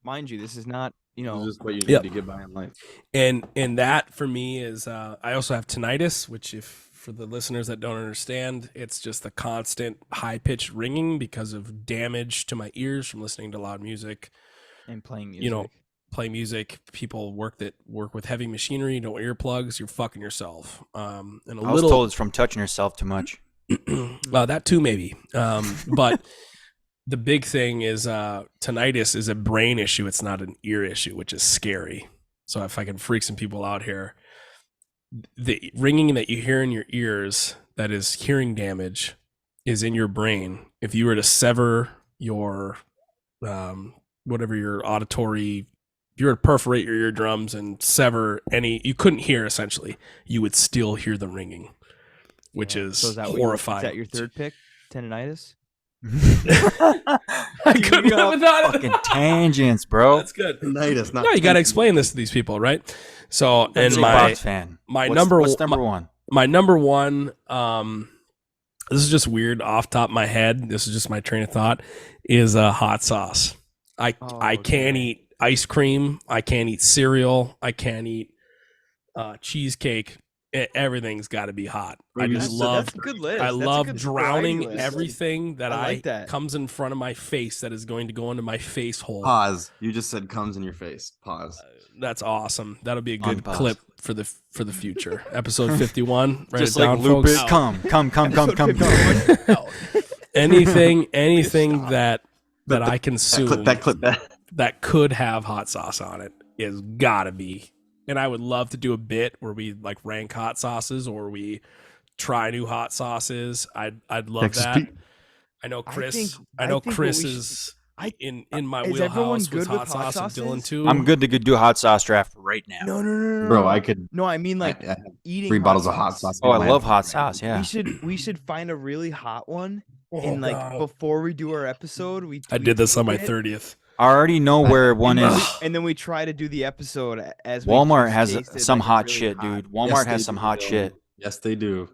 Mind you, this is not. This is just what you need Yep. to get by in life. And that for me is I also have tinnitus, which if for the listeners that don't understand, it's just the constant high pitched ringing because of damage to my ears from listening to loud music. And playing music. You know, play music. People work with heavy machinery, no earplugs. You're fucking yourself. And a I was little told it's from touching yourself too much. that too maybe. But the big thing is tinnitus is a brain issue. It's not an ear issue, which is scary. So if I can freak some people out here, the ringing that you hear in your ears, that is hearing damage, is in your brain. If you were to sever your whatever your auditory, if you were to perforate your eardrums and sever you couldn't hear essentially, you would still hear the ringing, which is So is that horrifying. Is that your third pick? Tendinitis. I couldn't live without it. Fucking tangents, bro. That's good. Tinnitus, not No, you got to explain this to these people, right? So, and Big box fan. my What's number one? my number one, this is just weird off top of my head. This is just my train of thought. Is hot sauce. I can't eat ice cream. I can't eat cereal. I can't eat cheesecake. Everything's got to be hot. I just love. That's a good list. I That's a love good drowning variety list. everything that I like that. comes in front of my face that is going to go into my face hole. Pause. You just said comes in your face. Pause. That's awesome. That'll be a good Unpause. clip for the future. Episode 51. Write Just it down, like loop folks. it. Come. Anything that I consume That clip. that could have hot sauce on it is gotta be. And I would love to do a bit where we like rank hot sauces or we try new hot sauces. I'd love that. I know Chris. I know Chris is in my is everyone wheelhouse good with with hot hot sauce and Dylan sauces? too. I'm good to do a hot sauce draft right now. No. Bro, I could. No, I mean like I have eating 3 bottles of hot sauce. Oh, I love hot sauce. Yeah. We should find a really hot one Oh, and like God. before we do our episode, I did this on my taste it, 30th. I already know where one is. and then we try to do the episode as we Walmart just has tasted, some like, hot really shit, hot. dude. Walmart has some hot shit. Yes, they do.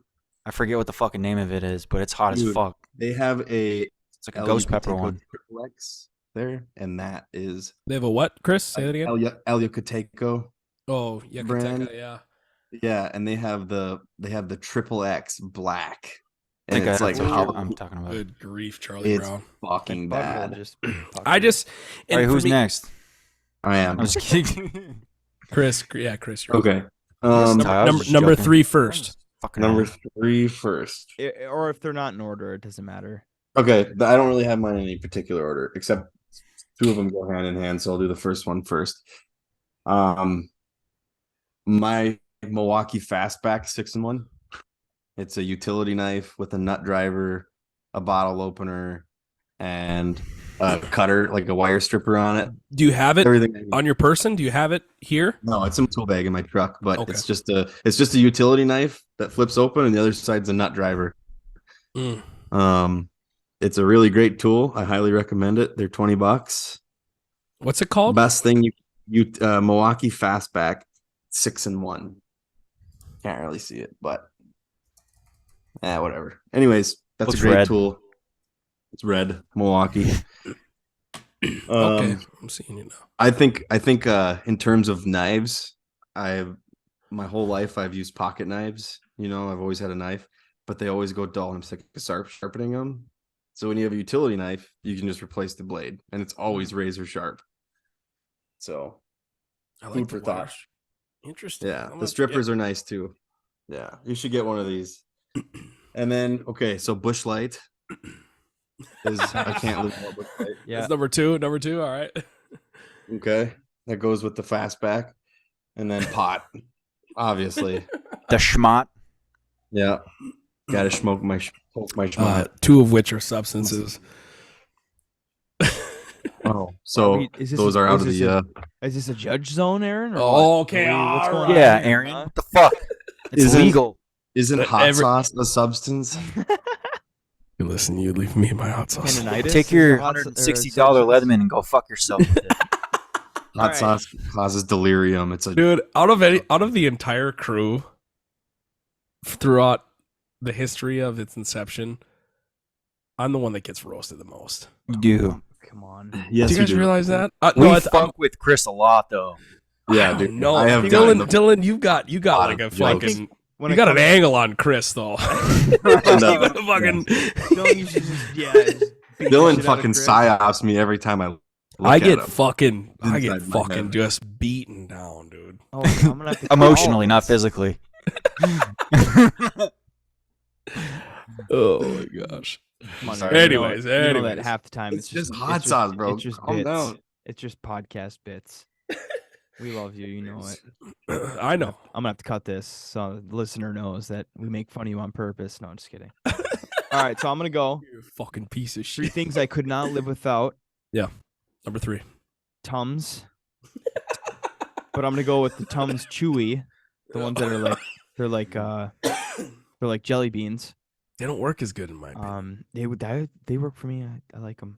I forget what the fucking name of it is, but it's hot Dude. as fuck. They have a It's like a ghost pepper one. Triple X there, and that is They have a what, Chris? Say that again. El Yucateco. Oh, yeah, brand. yeah. Yeah, and they have the Triple X black, I think and it's like that's what how I'm talking about. Good grief, Charlie it's Brown. fucking Butthole bad. just I just. All right, and for who's me- next? I am I'm just kidding. Chris. Yeah, Chris. You're okay. Ty, I was Number just number joking. 3 first. Fucking Number around. 3 first. or if they're not in order, it doesn't matter. Okay, I don't really have mine in any particular order, except 2 of them go hand in hand, so I'll do the first one first. My Milwaukee Fastback 6-in-1. It's a utility knife with a nut driver, a bottle opener, and a cutter, like a wire stripper on it. Do you have it Everything. on your person? Do you have it here? No, it's in a tool bag in my truck, but Okay. it's just a utility knife that flips open, and the other side's a nut driver. Mm. It's a really great tool. I highly recommend it. They're $20. What's it called? Best thing Milwaukee Fastback 6-in-1. Can't really see it, but whatever. Anyways, that's Looks a great red. tool. It's red, Milwaukee. Okay, I'm seeing it now. I think in terms of knives, my whole life I've used pocket knives. You know, I've always had a knife, but they always go dull. I'm sick of sharpening them. So when you have a utility knife, you can just replace the blade, and it's always razor sharp. So I Food for the thought. wash. Interesting. yeah, the strippers are nice too. Yeah, you should get one of these. And then so Bush Light is I can't live without Bush Light. Yeah. That's number two. Number 2. All right. Okay, that goes with the Fastback, and then pot, obviously. The schmott. Yeah, gotta smoke my schmott. 2 of which are substances. Oh, so Is this those a- are out is of this the. Is this a judge zone, Aaron? or Oh, what? okay, What's going all on right. Yeah, here, Aaron. huh? What the fuck? It's Isn't- illegal. Isn't hot Every- sauce a substance? You listen, you leave me my hot sauce. Tendinitis Take is your a hot s- or $160 substance? Leatherman and go fuck yourself. with it. Hot Alright. sauce causes delirium. It's a Dude, out of the entire crew throughout the history of its inception, I'm the one that gets roasted the most. You do. Come on. yes. do you guys realize that? We No, fuck with Chris a lot, though. Yeah, I dude. don't know. I have Dylan, gotten Dylan, you got lot like a of jokes. fucking. When You it got an comes- angle on Chris though. And, Fucking. Dylan, you should just, yeah, just beat the Dylan shit out of fucking Chris. psyops me every time I. Look I at get him. fucking Inside my head. just beaten down, dude. Oh, I'm gonna have to Emotionally, not physically. Oh my gosh. Come on, Sorry. Aaron, you know- Anyways, you know that anyways. half the time It's just hot sauce, bro. It's just Calm bits. down. It's just podcast bits. We love you. You know it. I know. I'm gonna have to cut this so the listener knows that we make fun of you on purpose. No, I'm just kidding. All right, so I'm gonna go. You fucking piece of 3 shit. things I could not live without. Number 3. Tums. But I'm gonna go with the Tums Chewy, the ones that are like they're like jelly beans. They don't work as good in my opinion. They work for me. I like them.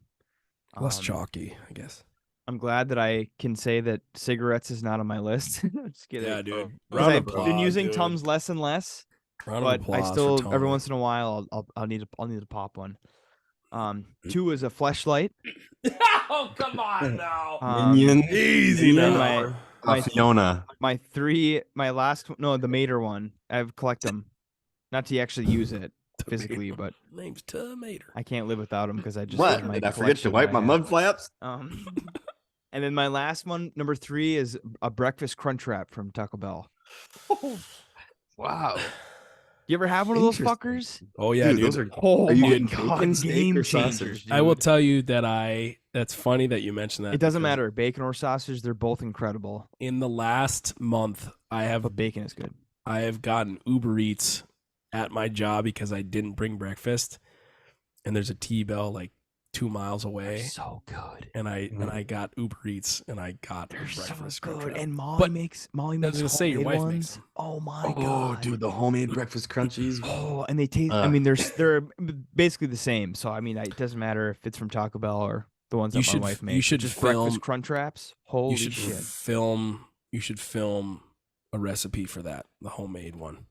Less chalky, I guess. I'm glad that I can say that cigarettes is not on my list. Just kidding. Yeah, dude. 'Cause Round I've of been applause, using dude. Tums less and less, Round but of I applause still for every Tom. once in a while I'll need to pop one. 2 is a fleshlight. Oh, come on now. Minion. Easy and then now. my Fiona. my last no the Mater one. I've collect them, not to actually use it physically, but Name's Tomater. I can't live without them because I just What? my Did I forget to collection wipe that my I have. mud flaps? And then my last one, number 3, is a breakfast crunch wrap from Taco Bell. Wow. You ever have one of those Interesting. fuckers? Oh yeah, dude. Those are. Oh Are you my getting god, bacon, steak, game or changers, sausage? dude. I will tell you that that's funny that you mentioned that. It doesn't because matter, bacon or sausage, they're both incredible. In the last month, But bacon is good. I have gotten Uber Eats at my job because I didn't bring breakfast, and there's a T-Bell like 2 miles away, So good. and I got Uber Eats and I got They're so breakfast. crunch good. wrap. And Molly But makes I was gonna say, your homemade wife makes ones. them. Oh my Oh, god. dude, the homemade breakfast crunchies. Oh, and they taste. I Ugh. mean, they're basically the same. So I mean, it doesn't matter if it's from Taco Bell or the ones You that my should- wife you makes. should just film- breakfast crunch wraps. Holy You should shit! film. You should film a recipe for that, the homemade one,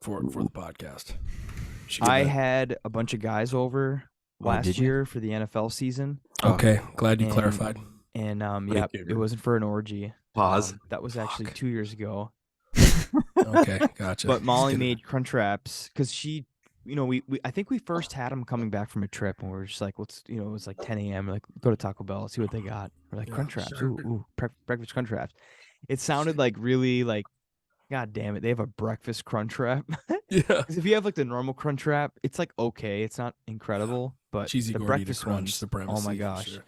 for the podcast. You should get I that. had a bunch of guys over Oh, last did you? year for the NFL season, Okay, glad you and- clarified. and Thank yeah, you. it wasn't for an orgy. Pause. That was actually Fuck. 2 years ago. Okay, gotcha. But Molly Just made crunch wraps because she, we I think we first had them coming back from a trip, and we were just like, let's, it was like 10 a.m. Like, go to Taco Bell, see what they got. We're like, Yeah, crunch wraps, sure. ooh, breakfast crunch wraps. It sounded like really like, god damn it, they have a breakfast crunch wrap. Yeah. Because if you have like the normal crunch wrap, it's like okay, it's not incredible, but Cheesy the gordita breakfast crunch ones, supremacy. oh my for gosh. sure.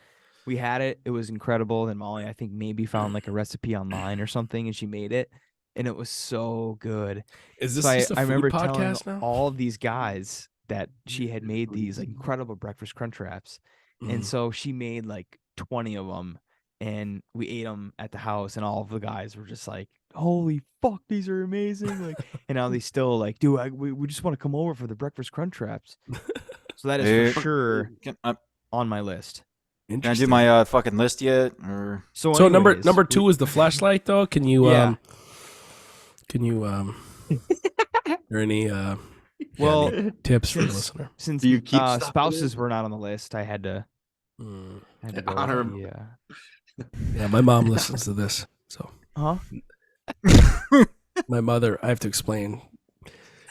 We had it. It was incredible. Then Molly, I think, maybe found like a recipe online or something, and she made it, and it was so good. Is this So just a I food remember telling podcast now? all of these guys that she had made these like, incredible breakfast crunch wraps, and Mm. so she made like 20 of them, and we ate them at the house, and all of the guys were just like, "Holy fuck, these are amazing!" Like, and now they still like, "Dude, we just want to come over for the breakfast crunch wraps." So that is Dude. for sure Can on my list. I do Interesting. my fucking list yet? Or So So anyways, number 2 is the flashlight, though. Can you Yeah. or any Well, any tips for the since- listener? since Do you keep stuff in spouses it? were not on the list, I had to Mm. go Honor with 'em. the, Yeah, my mom listens to this, so huh? my mother. I have to explain.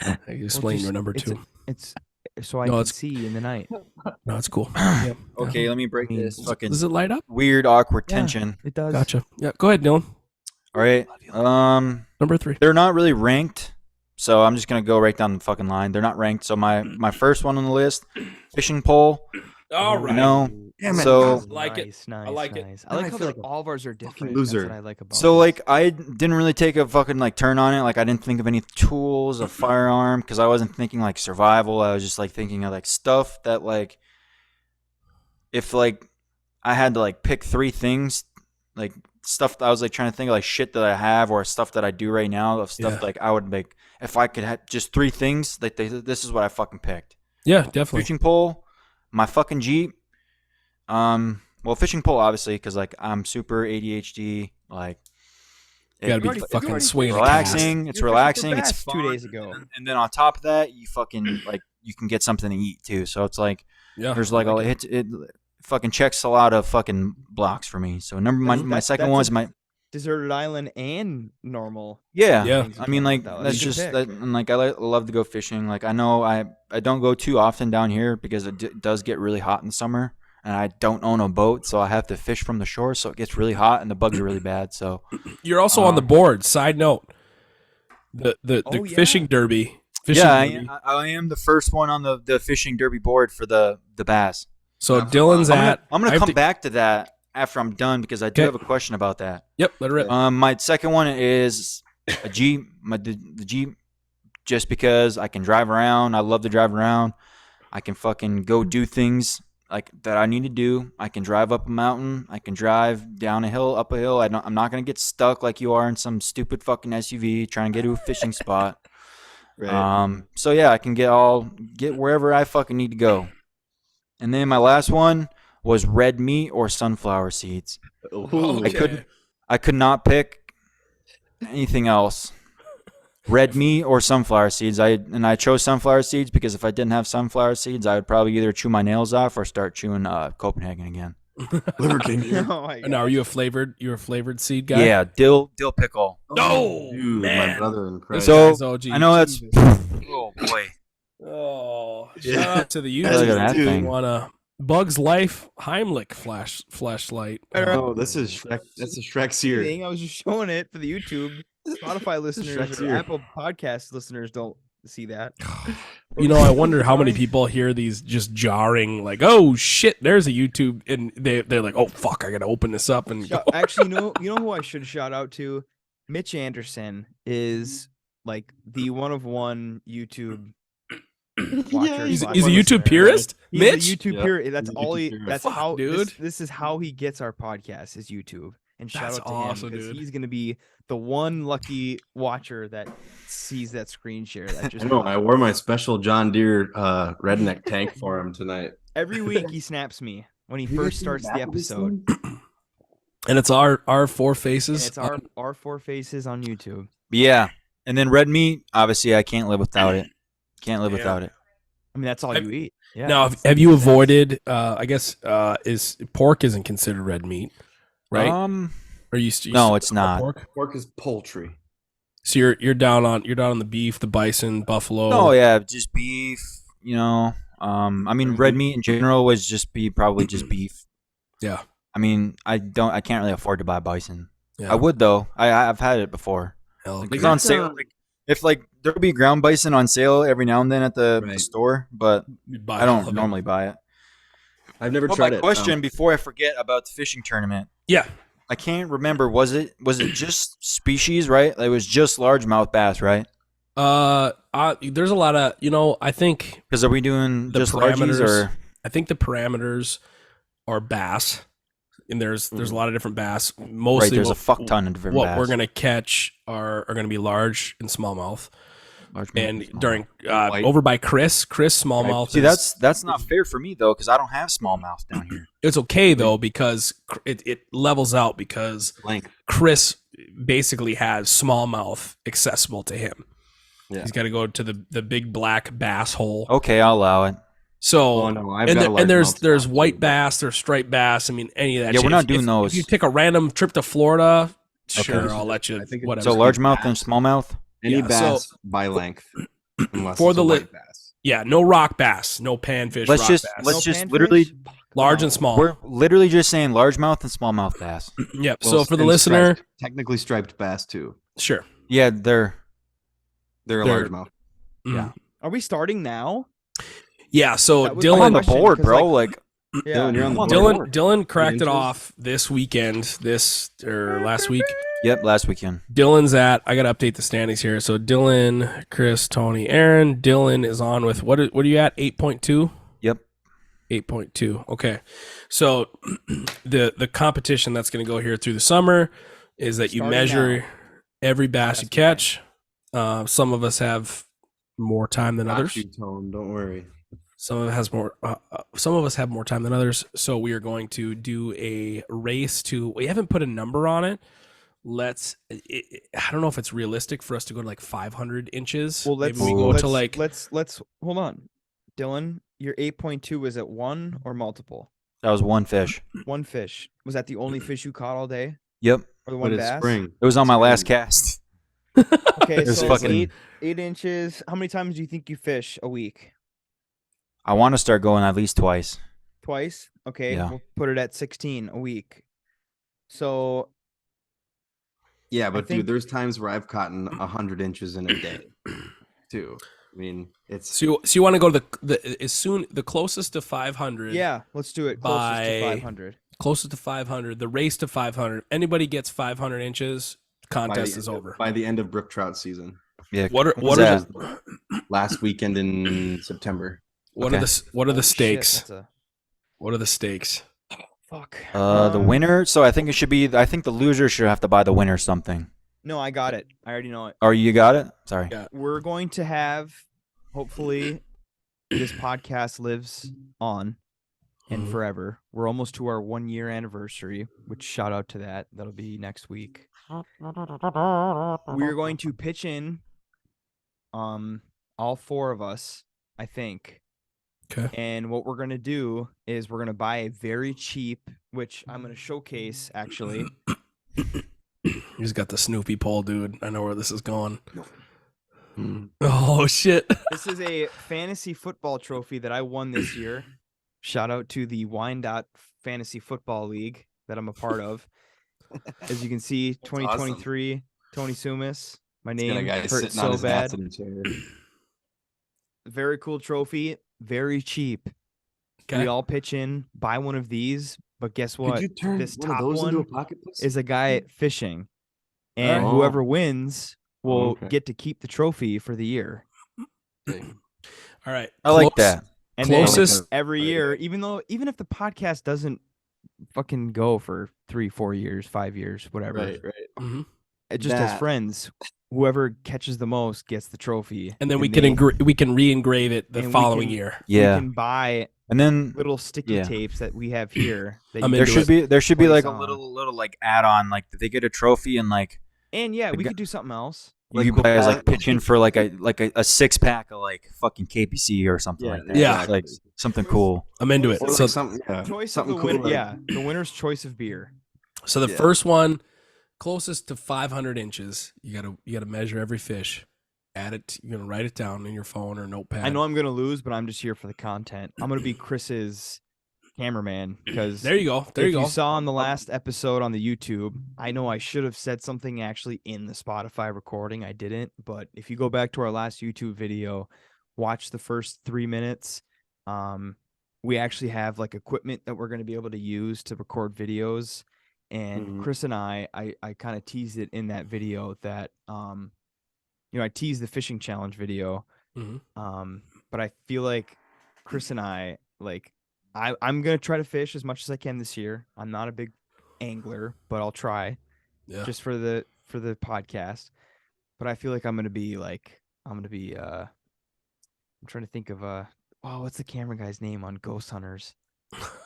I explain just- your number it's 2. It's so I No, can it's- see in the night. No, it's cool. okay, let me break I mean, this fucking Does it light up? weird, awkward Yeah. tension. It does. Gotcha. Yeah, go ahead, Dylan. All right. Number 3. They're not really ranked, so I'm just gonna go right down the fucking line. They're not ranked. So my first one on the list, fishing pole. All right. No. Damn it. So- Like it. Nice, nice, I like it. nice. I Now I like how feel they're- like a all of ours are different. loser. That's what I like about So this. like I didn't really take a fucking like turn on it. Like I didn't think of any tools, a firearm, because I wasn't thinking like survival. I was just like thinking of like stuff that like if like I had to like pick 3 things, like stuff that I was like trying to think of like shit that I have or stuff that I do right now of stuff Yeah. like I would make if I could have just 3 things. Like this is what I fucking picked. Yeah, definitely. Fishing pole, my fucking Jeep. Well, fishing pole obviously because like I'm super ADHD. Like You gotta be already- fucking already swinging. a relaxing. cast. It's You're fishing for relaxing. It's bass 2 fun. days ago. And then on top of that, you fucking like you can get something to eat too. So it's like Yeah, there's like I it fucking checks a lot of fucking blocks for me. So my second that's one is a- my Deserted island and normal. yeah. Yeah. things you I mean can like without. that's You can just pick. that, and like love to go fishing. Like I know I don't go too often down here because it does get really hot in the summer. And I don't own a boat, so I have to fish from the shore. So it gets really hot, and the bugs are really bad. So You're also on the board. Side note, the Oh, yeah. fishing derby. Fishing yeah, derby. I am the first one on the fishing derby board for the bass. So That's Dylan's fun. at. I'm I gonna have come to- back to that after I'm done because I do Okay. have a question about that. Yep, let it rip. My second one is a Jeep, the Jeep, just because I can drive around. I love to drive around. I can fucking go do things like that I need to do. I can drive up a mountain. I can drive down a hill, up a hill. I'm not gonna get stuck like you are in some stupid fucking SUV trying to get to a fishing spot. Right. So yeah, I can get wherever I fucking need to go. And then my last one was red meat or sunflower seeds. Ooh. Okay. I could not pick anything else. Red meat or sunflower seeds. I chose sunflower seeds because if I didn't have sunflower seeds, I would probably either chew my nails off or start chewing Copenhagen again. Liver King. Oh my Now, are gosh. you a flavored seed guy? Yeah, dill pickle. No, Dude, man. my brother in Christ. So Guy's OG. I know that's Jesus. oh boy. Oh, Yeah. shout out to the Look at YouTube. that Dude. thing. Want a Bug's Life Heimlich flashlight? Oh, this is Shrek. That's a Shrek seer. Thing, I was just showing it for the YouTube. Spotify listeners Shrek's or here. Apple Podcast listeners don't see that. You know, I wonder how many people hear these just jarring, like, "Oh shit, there's a YouTube," and they're like, "Oh fuck, I gotta open this up and go." Actually, you know who I should shout out to? Mitch Anderson is like the one of one YouTube watcher. He's slash a YouTube listener. purist, He's Mitch. a YouTube Yep. purist. That's He's a all YouTube he. purist. That's Fuck, how, dude. This is how he gets our podcast is YouTube. And shout That's out to awesome, him because dude. he's gonna be the one lucky watcher that sees that screen share. That just I know. I wore my special John Deere redneck tank for him tonight. every week he snaps me when he first starts the episode. And it's our four And faces. it's our four faces on YouTube. Yeah. And then red meat, obviously I can't live without it. Can't live Yeah. without it. I mean, that's all you eat. Yeah. Now, have you avoided? I guess is pork isn't considered red meat, right? Or you No, it's not. Pork? Pork is poultry. So you're down on the beef, the bison, buffalo. Oh yeah, just beef, you know. I mean red meat in general was probably just beef. Yeah. I mean, I can't really afford to buy bison. Yeah. I would though. I've had it before. Hell, It's dude. on sale. If there'll be ground bison on sale every now and then at the Right. store, but You'd buy I all don't of it. normally buy it. I've never But tried my it. question before I forget about the fishing tournament. Yeah. I can't remember. Was it just species, right? It was just largemouth bass, right? There's a lot of I think Because are we doing The just largies or the parameters are bass, and there's a lot of different bass. right? Mostly, There's a fuck ton of different what bass. we're gonna catch are gonna be large and smallmouth. Largemouth And smallmouth. during White. over by Chris smallmouth. See, is- that's not fair for me though, because I don't have smallmouth down here. it's okay though because it levels out because Length. Chris basically has smallmouth accessible to him. Yeah. He's got to go to the big black bass hole. Okay, I'll allow it. So Oh no, I've and, got a and there's largemouth white too. bass, there's striped bass. I mean, any of that. Yeah, shit. we're not If- doing if, those. If you take a random trip to Florida, Okay. sure, I'll let you. I think it's Whatever. So Just largemouth and bass. smallmouth. Any Yeah, so- bass by length, unless For it's the a li- white bass. Yeah, no rock bass, no panfish. Let's rock just- bass. let's No just panfish? literally- Fuck large no. and small. We're literally just saying largemouth and smallmouth bass. Yep. Well, so for the and listener, striped- technically striped bass too. sure. Yeah, they're They're a They're- largemouth. Yeah. Are we starting now? Yeah. So That was I'm my on the Dylan, question, board, 'cause, bro. like- Like, Yeah. Dylan, you're on the Come board. on, Dylan cracked it inches? off this weekend, last week. yep, last weekend. Dylan's at. I got to update the standings here. So Dylan, Chris, Tony, Aaron. Dylan is on with what are you at? 8.2. Yep. 8.2. Okay. So the competition that's going to go here through the summer is that you Starting measure now. every bass you That's catch. Some of us have more time than Got others. you, Tone. Don't worry. Some of us have more time than others. So we are going to do a race to. We haven't put a number on it. I don't know if it's realistic for us to go to like 500 inches. Well, let's Maybe we go let's, to like let's hold on, Dylan. Your 8.2 was it one or multiple? That was one fish. One fish. Was that the only fish you caught all day, Yep. or the But one it's bass? spring. It was on my last Spring. cast. Okay, It was so fucking- 8 inches. How many times do you think you fish a week? I want to start going at least twice. Twice. Okay, Yeah. we'll put it at 16 a week. So Yeah, but think- dude, there's times where I've caught 100 inches in a day, too. I mean, it's so you want to go to the closest to 500. yeah, let's do it closest to By- 500. Closest to 500. The race to 500. Anybody gets 500 inches, by contest the is end- over. by the end of brook trout season, Yeah. What are What's that? last weekend in September. what Okay. are the Oh, shit, stakes? that's a- What are the stakes? fuck. The winner. So I think it should be. I think the loser should have to buy the winner something. No, I got it. I already know it. Or you got it? Sorry. Yeah. We're going to have, hopefully, this podcast lives on and Mhm. forever. We're almost to our 1-year anniversary, which shout out to that. That'll be next week. We're going to pitch in, all 4 of us, I think. Okay. And what we're going to do is we're going to buy a very cheap, which I'm going to showcase actually. He's got the Snoopy pole, dude. I know where this is going. Mm. Oh shit. This is a fantasy football trophy that I won this year. Shout out to the Wyandotte Fantasy Football League that I'm a part of. As you can see, 2023, Tony Sumis. My Got a name guy hurt sitting on so his bad. ass in a chair. Very cool trophy, very cheap. Okay. We all pitch in, buy one of these, but guess what? Could you turn This one of top those into a one pocket pussy? is a guy fishing, and Alright. whoever wins will okay. get to keep the trophy for the year. All right. I like Close- that. And Closest- then every year, even if the podcast doesn't fucking go for 3, 4 years, 5 years, whatever, Right. Mhm. it just as That- friends, whoever catches the most gets the trophy. And then we can we can re-engrave it the and we following can- year. Yeah. We can buy And then little sticky Yeah. tapes that we have here. That I'm you there into can should just be place like a on. little like add-on, like they get a trophy and like And yeah, the we guy- could do something else. you Like can buy as that. like pitch in for like a 6-pack of like fucking KPC or something Yeah, like that. Yeah. It's like something cool. I'm into it. Or So like something, yeah, Choice something of the cool. winner. like- Yeah, the winner's choice of beer. so the Yeah. first one closest to 500 inches, you gotta measure every fish. Add it. You're gonna write it down in your phone or notepad. I know I'm gonna lose, but I'm just here for the content. I'm gonna be Chris's cameraman because There you go. There if you go. you saw on the last episode on the YouTube, I know I should have said something actually in the Spotify recording. I didn't, but if you go back to our last YouTube video, watch the first 3 minutes. We actually have like equipment that we're going to be able to use to record videos. And Mhm. Chris and I kind of teased it in that video that, I teased the fishing challenge video. Mhm. But I feel like Chris and I, like, I'm gonna try to fish as much as I can this year. I'm not a big angler, but I'll try Yeah. just for the podcast. But I feel like I'm gonna be I'm trying to think of what's the camera guy's name on Ghost Hunters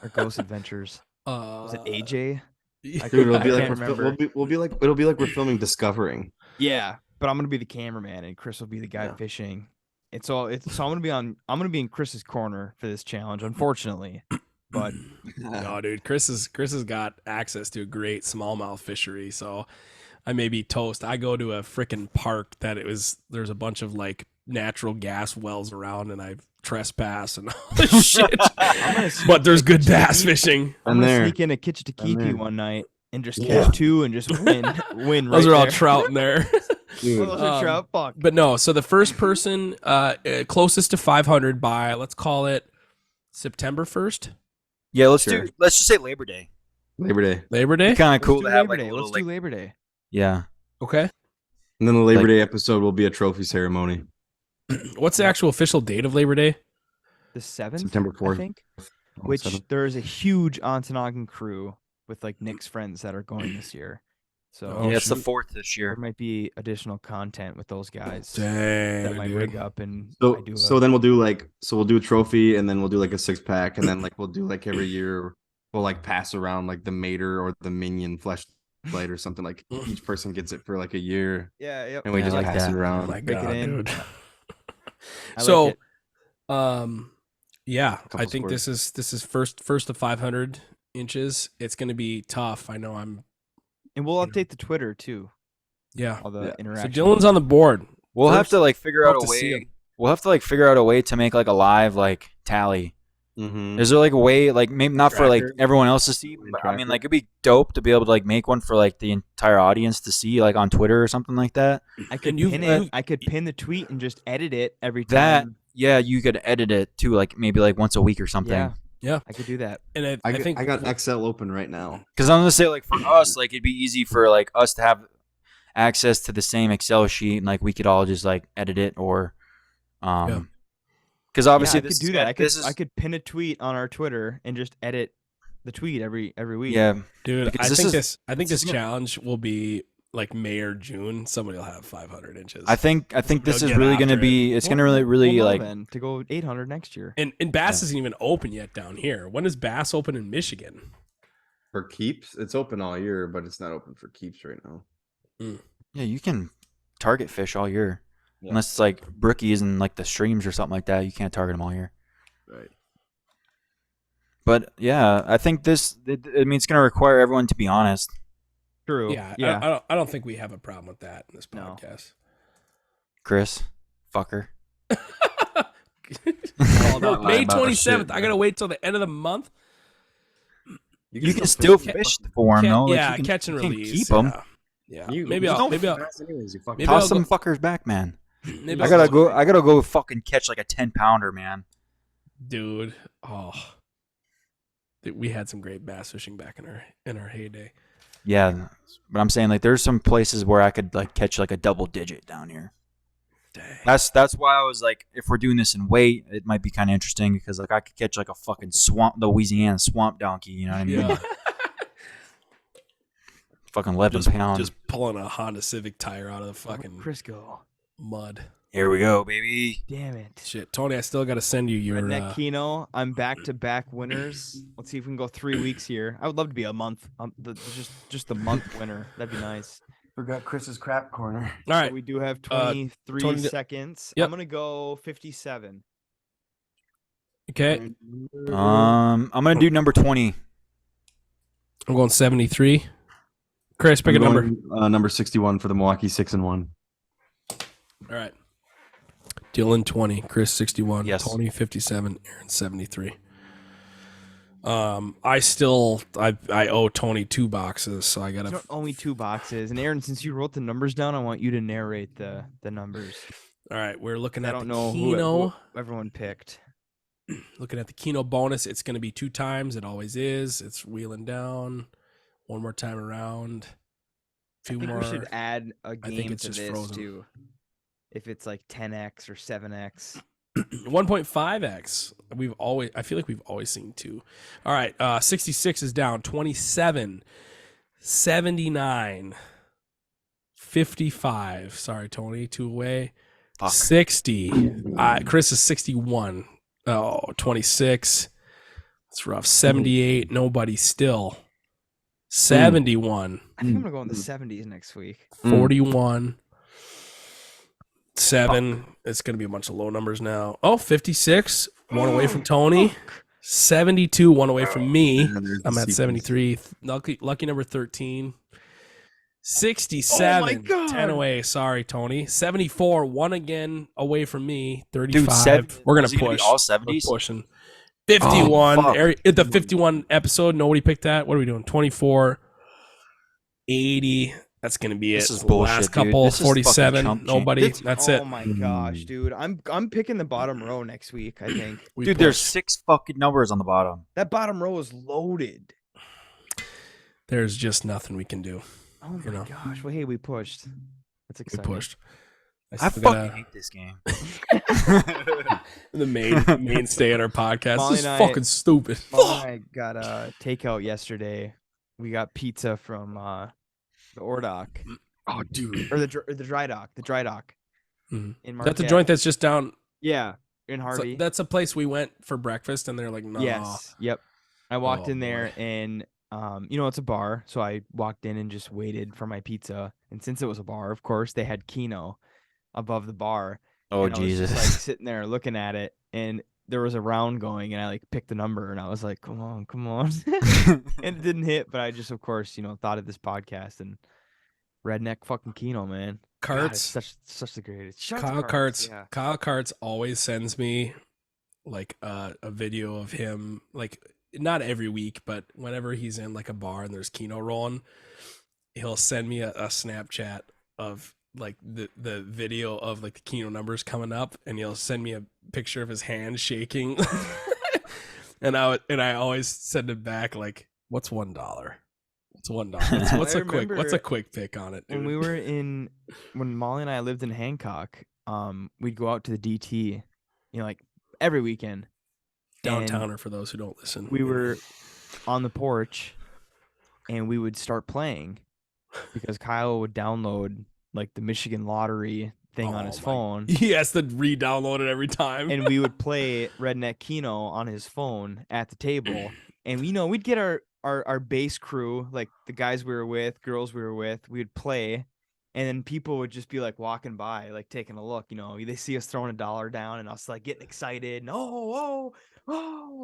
or Ghost Adventures? Was it AJ? I Dude, it'll be I like can't we'll be like it'll be like we're filming Discovering. Yeah, but I'm gonna be the cameraman and Chris will be the guy Yeah. fishing. So I'm gonna be in Chris's corner for this challenge, unfortunately. But No, dude, Chris has got access to a great smallmouth fishery, so I may be toast. I go to a freaking park there's a bunch of like natural gas wells around, and I trespass and all this shit. But there's good bass fishing. I'm I'm gonna there. sneak in a Kitchitakipi there. one night and just Yeah. catch 2 and just win. Those right are all there. trout in there. Dude, Those are trout. Fuck. But no, so the first person closest to 500 by, let's call it September 1st, Yeah, let's Sure. just say Labor Day. Labor Day, Labor Day. It's kind of Let's cool do to have Labor like a Day. little Let's like do Labor Day. yeah. Okay. and then the Labor Like- Day episode will be a trophy ceremony. What's the actual official date of Labor Day? The 7th, September I 4th. think. Oh, Which 7th. there is a huge Ontonagon crew with like Nick's friends that are going this year. So Oh, yeah, it's the shoot. 4th this there year. might be additional content with those guys that Dang, might dude. rig up and I So do so then we'll do we'll do a trophy, and then we'll do like a 6-pack, and then like we'll do like every year we'll like pass around like the mater or the minion fleshlight or something, like each person gets it for like a year, yeah, yep. and we Yeah, I just like pass that. it Oh around. my Break it god, in. dude. I So, like it. Yeah, I Couple think this is first to 500 inches. It's going to be tough. I know I'm. And we'll update the Twitter too. Yeah. All the Yeah. So interaction. Dylan's on the board. We'll have First, to like figure out hope a to see way. him. We'll have to like figure out a way to make like a live like tally. Mm-hmm. Is there like a way, like maybe not for like Tracker. everyone else to see, but I mean like it'd be dope to be able to like make one for like the entire audience to see, like on Twitter or something like that. I could you- pin it. I could pin the tweet and just edit it every That time. yeah, you could edit it too, like maybe like once a week or something. Yeah. Yeah. I could do that. And I think I got Excel open right now. Because I'm gonna say like for us, like it'd be easy for like us to have access to the same Excel sheet, and like we could all just like edit it or, Yeah. because obviously yeah, I this could do is- that. This is I could pin a tweet on our Twitter and just edit the tweet every week. yeah. dude, because I this think is- this this this is gonna- challenge will be like May or June, somebody will have 500 inches. I think this They'll is get really going to after be. It's going to really no, like. then, to go 800 next year. And bass isn't even open yet down here. When does bass open in Michigan? For keeps, it's open all year, but it's not open for keeps right now. Yeah, you can target fish all year, Yeah. unless it's like brookies and like the streams or something like that. You can't target them all year. Right. But yeah, I think this. I mean, it's going to require everyone to be honest. True. Yeah. I don't think we have a problem with that in this No. podcast. Chris, fucker. May 27th. I gotta wait till the end of the month. You can still fish for them, though. Like, Yeah, you can, catch and you can release. keep them. Yeah. You- Maybe you I'll. don't Maybe I'll. fast anyways, you fucking- maybe Toss I'll some go- fuckers back, man. Maybe I I'll gotta go- go. I gotta go fucking catch like a 10-pounder, man. dude. Oh, we had some great bass fishing back in our heyday. Yeah, but I'm saying like there's some places where I could like catch like a double digit down here. Dang. That's why I was like, if we're doing this in weight, it might be kind of interesting because like I could catch like a fucking Louisiana swamp donkey. You know what I mean? Yeah. Fucking 11 pounds. Just pulling a Honda Civic tire out of the fucking Crisco. mud. Here we go, baby. Damn it. Shit, Tony, I still got to send you your. Redneck Keno. I'm back-to-back winners. Let's see if we can go 3 weeks here. I would love to be a month. Just the month winner. That'd be nice. Forgot Chris's crap corner. All right. So we do have 23 Tony- seconds. Yep. I'm gonna go 57. Okay. I'm gonna do number 20. I'm going 73. Chris, pick a number. Number 61 for the Milwaukee 6-1. All right. Dylan 20, Chris 61, Yes. Tony 57, Aaron 73. I owe Tony 2 boxes, so I You gotta. don't owe me 2 boxes. And Aaron, since you wrote the numbers down, I want you to narrate the numbers. All right, we're looking I at don't the know Keno. who everyone picked. Looking at the Keno bonus, it's going to be 2 times. It always is. It's wheeling down. One more time around. I Few think more. we should add a think game it's to just this frozen. too. If it's like 10x or 7x. 1.5x. I feel like we've always seen 2. All right, 66 is down. 27, 79, 55. Sorry, Tony, 2 away. Fuck. 60. Chris is 61. Oh, 26. It's rough. 78. Nobody still. 71. I think I'm gonna go in the 70s next week. 41. 7. It's going to be a bunch of low numbers now. Oh, 56. 1 away from Tony. 72. 1 away from me. I'm at 73. Lucky number 13. 67. Oh my God. 10 away. Sorry, Tony. 74. 1 again away from me. 35. Dude, We're going was to it gonna be push. all We're 70s? pushing. 51. Oh, fuck. At the 51 episode, nobody picked that. What are we doing? 24. 80. That's going to be This it. is bullshit, Last dude. couple. This is fucking 47. chump change. Nobody. That's it. Oh my gosh, dude. I'm picking the bottom row next week, I think. We Dude, there's pushed. 6 fucking numbers on the bottom. That bottom row is loaded. There's just nothing we can do. Oh my You know. gosh. Well, hey, we pushed. That's We exciting. pushed. I still fucking gotta- hate this game. the mainstay in our podcast. Molly This is and I- fucking stupid. Mom and I got a takeout yesterday. We got pizza from the Ordock Oh, dude. or the dry dock. The dry dock Mhm. in Is that the Marquette. joint that's just down? Yeah, in so Harvey. that's a place we went for breakfast, and they're like, no. Yes. Yep. I walked Oh, in there boy. and it's a bar, so I walked in and just waited for my pizza. And since it was a bar, of course, they had Keno above the bar. Oh, and I was Jesus. just, like sitting there looking at it, and there was a round going, and I like picked the number, and I was like, "Come on, come on!" And it didn't hit, but I just, of course, thought of this podcast and Redneck fucking Keno, man. God, it's Carts. such the greatest. Shut Kyle Carts. Yeah. Kyle Carts always sends me like a video of him, like not every week, but whenever he's in like a bar and there's Keno rolling, he'll send me a Snapchat of like the video of like the Keno numbers coming up, and he'll send me a picture of his hand shaking. and I always send him back like, what's $1? What's $1? What's I a quick remember quick pick on it, dude? When Molly and I lived in Hancock, we'd go out to the DT, like every weekend. and Downtowner for those who don't listen. We were on the porch, and we would start playing, because Kyle would download like the Michigan lottery thing on his phone. He has to re-download it every time. And we would play Redneck Keno on his phone at the table. And we'd get our base crew, like the guys we were with, girls we were with, we would play. And then people would just be like walking by, like taking a look, they see us throwing $1 down and us like getting excited and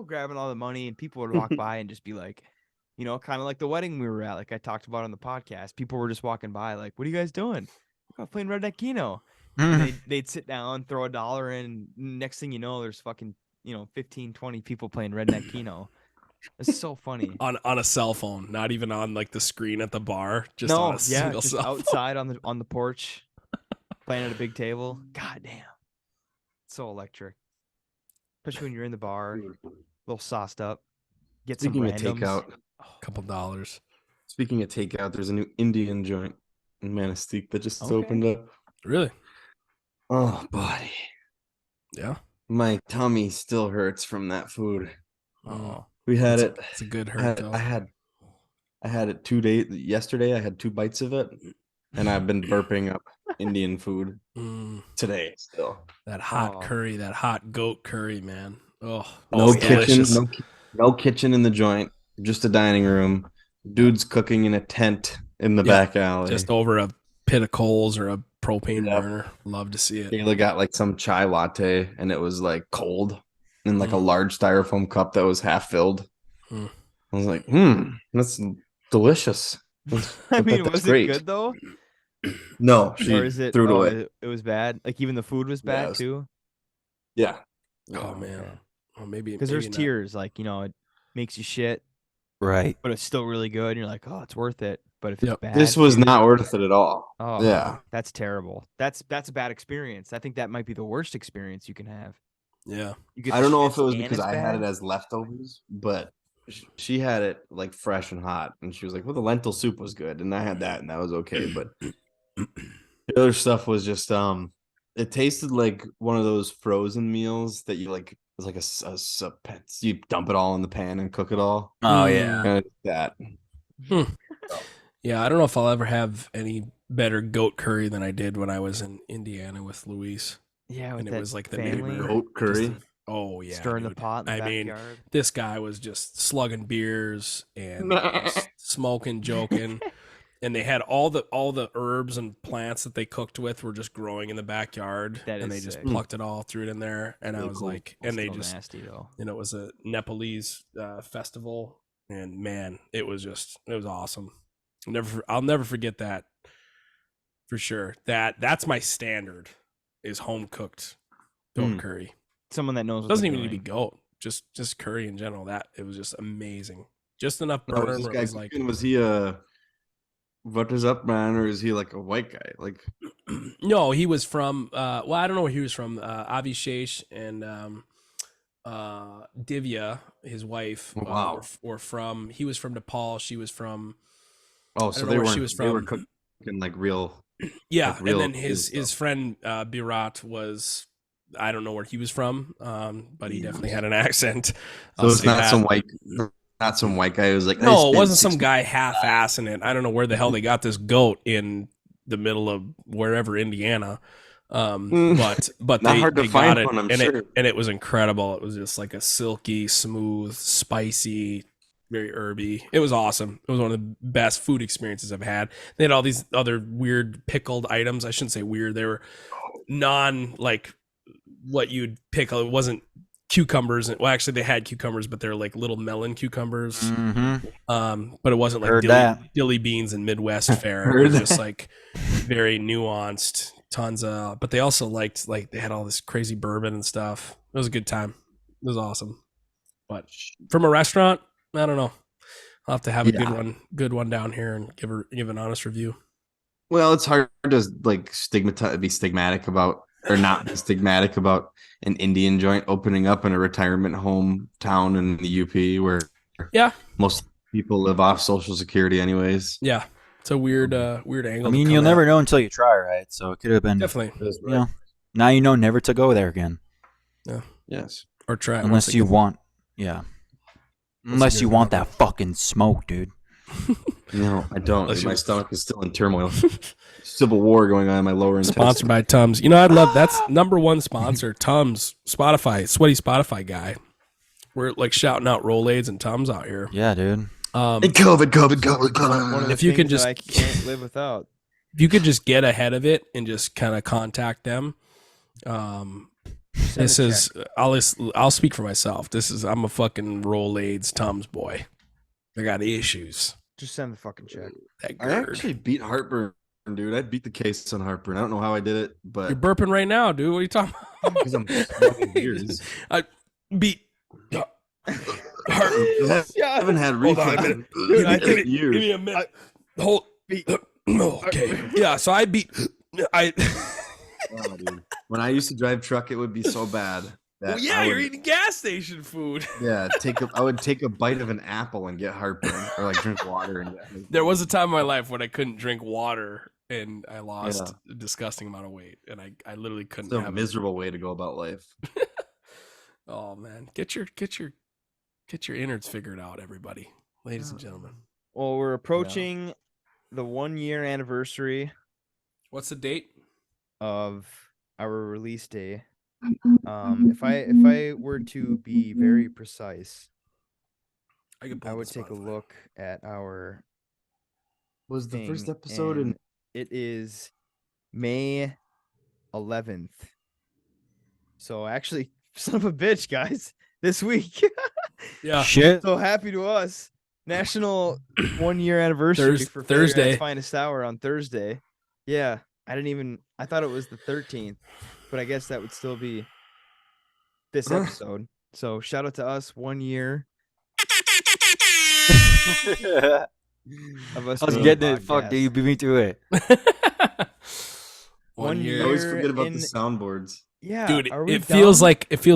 grabbing all the money. And people would walk by and just be like, kind of like the wedding we were at, like I talked about on the podcast. People were just walking by like, what are you guys doing? I'm playing Redneck Keno. And they'd sit down, throw $1 in. Next thing you know, there's fucking, 15, 20 people playing Redneck Keno. It's so funny. On a cell phone, not even on like the screen at the bar, just no, on a single just cell outside on the porch, playing at a big table. God damn, so electric. Especially when you're in the bar, a little sauced up. Get some Speaking of randoms. takeout, couple dollars. speaking of takeout, there's a new Indian joint in Manistee that just opened up. Really? Oh, buddy. Yeah. My tummy still hurts from that food. Oh, We had it's it. It's a good hurt. I had it 2 days. Yesterday, I had 2 bites of it, and I've been burping up Indian food today still. That hot curry, that hot goat curry, man. Oh, No it's kitchen, delicious. no kitchen in the joint. Just a dining room. Dude's cooking in a tent in the back alley. Just over a pit of coals or a propane Yep. burner. Love to see it. Kayla got like some chai latte, and it was like cold in like a large styrofoam cup that was half filled. Mm. I was like, that's delicious. I mean, That's was great. it good though? No, she Or is it? threw it away. It was bad. Like even the food was Yeah, bad it was- too. Yeah. Oh man. okay. Oh, maybe Because there's maybe not. tears. Like it makes you shit, Right. but it's still really good. And you're like, oh, it's worth it. But if it's Yep. bad, This was tears- not worth it at all. Oh Yeah. that's terrible. That's a bad experience. I think that might be the worst experience you can have. Yeah. You get I the don't know if shits it was and because it's I had bad. it as leftovers, but she had it like fresh and hot, and she was like, "Well, the lentil soup was good," and I had that, and that was okay. But the other stuff was just it tasted like one of those frozen meals that you like. It's like you dump it all in the pan and cook it all. Oh yeah. Kind of that. Yeah, I don't know if I'll ever have any better goat curry than I did when I was in Indiana with Luis. Yeah, with And it that was like the family neighbor. Goat curry. Oh yeah. stirring the dude. pot in the I mean, backyard. this guy was just slugging beers and just smoking, joking. And they had all the herbs and plants that they cooked with were just growing in the backyard. That and is they just sick. plucked it all, threw it in there. And I Really was cool. like, and they Still just, nasty though. it was a Nepalese festival. And man, it was awesome. I'll never forget that for sure. That's my standard is home cooked goat curry. Someone that knows. What Doesn't they're even need to be doing. goat. Just curry in general. That it was just amazing. Just enough No, burn this where guy it was like, was he a what is up, man, or is he like a white guy? Like, no, he was from well, I don't know where he was from. Avishesh and Divya, his wife, Wow. or from he was from Nepal. She was from oh, I so don't they know where weren't. she was They were from. cooking like real. Yeah, like real and then his stuff. friend Birat was I don't know where he was from, but he definitely had an accent. So it's not some white guy who's like, "I No, it spent wasn't some 60 guy half-assing it. I don't know where the hell they got this goat in the middle of wherever Indiana. But Not they, hard to they find got it, one, I'm and sure. it was incredible. It was just like a silky, smooth, spicy, very herby. It was awesome. It was one of the best food experiences I've had. They had all these other weird pickled items. I shouldn't say weird. They were like what you'd pickle. It wasn't cucumbers. Well, actually, they had cucumbers, but they're like little melon cucumbers. Mm-hmm. But it wasn't like Heard that. dilly beans and Midwest fare. It Heard was just like very nuanced. Tons of, but they also liked like they had all this crazy bourbon and stuff. It was a good time. It was awesome. But from a restaurant, I don't know. I'll have to have a good one down here and give an honest review. Well, it's hard to like be stigmatic about or not be stigmatic about an Indian joint opening up in a retirement home town in the UP where most people live off Social Security anyways. Yeah, it's a weird angle. I mean, you'll never know until you try, right? So it could have been definitely You know, now you know never to go there again. Yes. or try it Unless you want, That's Unless a you good want one. that fucking smoke, dude. No, I don't. Unless My you- stomach is still in turmoil. Civil war going on in my lower intestine. Sponsored by Tums. You know, I'd love that's number one sponsor. Tums, Spotify, sweaty Spotify guy. We're like shouting out Rolaids and Tums out here. Yeah, dude. And COVID. One of the If you can things that just- I can't live without. If you could just get ahead of it and just kind of contact them. This a is I'll speak for myself. I'm a fucking Rolaids Tums boy. I got issues. Just send the fucking check. That I GERD. actually beat heartburn, dude. I beat the case on heartburn. I don't know how I did it, but You're burping right now, dude. What are you talking about? because I'm smoking beers. I beat heart. I haven't had Hold on a reflux minute. in Give years. me a minute. Hold. Okay. Yeah. So I beat. Oh, dude. When I used to drive truck, it would be so bad. That Well, yeah, I you're would, eating gas station food. Yeah, I would take a bite of an apple and get heartburn, or like drink water and get heartburn. There was a time in my life when I couldn't drink water and I lost a disgusting amount of weight, and I literally couldn't. It's a have miserable way to go about life. Oh man, get your innards figured out, everybody, ladies and gentlemen. Well, we're approaching the 1 year anniversary What's the date? of our release day. If I were to be very precise, I could pull I up would the take a Spotify. look at our Was the first thing, episode and in it is May 11th. So actually, son of a bitch, guys, this week. Yeah, Shit. So happy to us. National 1 year anniversary for Failure at Thursday. its Finest Hour on Thursday. Yeah, I thought it was the 13th, but I guess that would still be this episode. So shout out to us, 1 year I of us. was doing getting a it. Fuck, podcast. dude, you beat me to it. 1 1 year. I always year forget about in- the soundboards. Yeah, Dude, are we it feels done?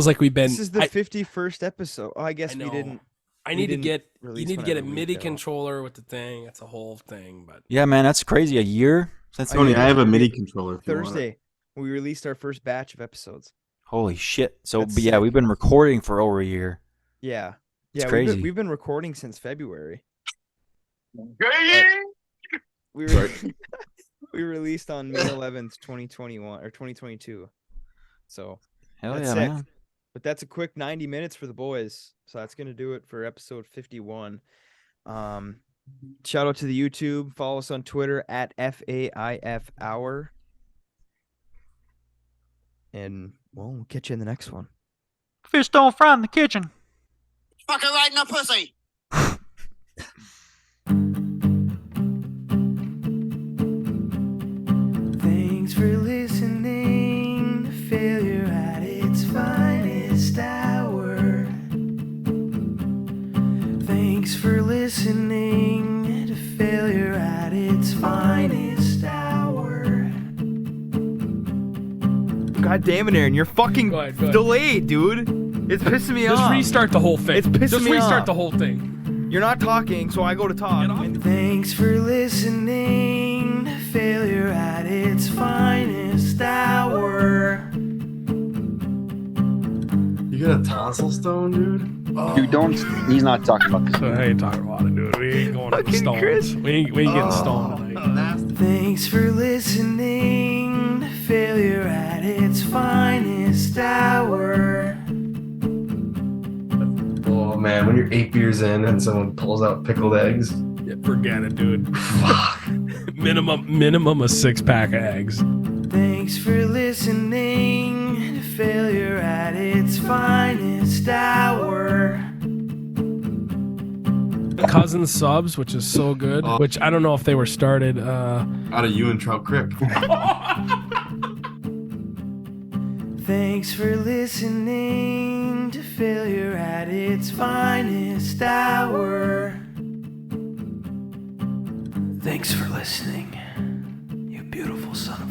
like we've been. This is the 51st episode. Oh, I guess I we know. didn't. I we need to didn't get. release You need to get a whenever we MIDI go. controller with the thing. It's a whole thing, but Yeah, man, that's crazy. A year since Tony, we- I have a MIDI controller. If you want it. Thursday, we released our first batch of episodes. Holy shit. So, That's but yeah, sick. we've been recording for over a year. Yeah, It's yeah, crazy. We've been recording since February. We Sorry. we released on May 11th, 2021 or 2022. So, Hell that's yeah, sick. man. but that's a quick 90 minutes for the boys. So that's gonna do it for episode 51. Shout out to the YouTube. Follow us on Twitter at FAIF Hour. And well, we'll catch you in the next one. Fish don't fry in the kitchen. Fucking right in the pussy. Thanks for listening to Failure at its Finest Hour. Thanks for listening to Failure at its Finest Hour. God damn it, Aaron, you're fucking Go ahead, go ahead. delayed, dude. It's pissing me just off. restart the whole thing. It's pissing just me restart off. the whole thing. You're not talking, so I go to talk. Get off. And Thanks for listening to Failure at its Finest Hour. You got a tonsil stone, dude? Dude, don't. He's not talking about this. I ain't talking about it, dude. We ain't going to the Fucking stones. Chris. We ain't getting stoned tonight. Thanks for listening to Failure at its Finest Hour. Oh man, when you're 8 beers in and someone pulls out pickled eggs. Yeah, forget it, dude. minimum a 6-pack of eggs. Thanks for listening to Failure at its Finest Hour. Cousin subs, which is so good. Oh. Which I don't know if they were started. Out of you and Trout Creek. Thanks for listening to Failure at its Finest Hour. Thanks for listening, you beautiful son of a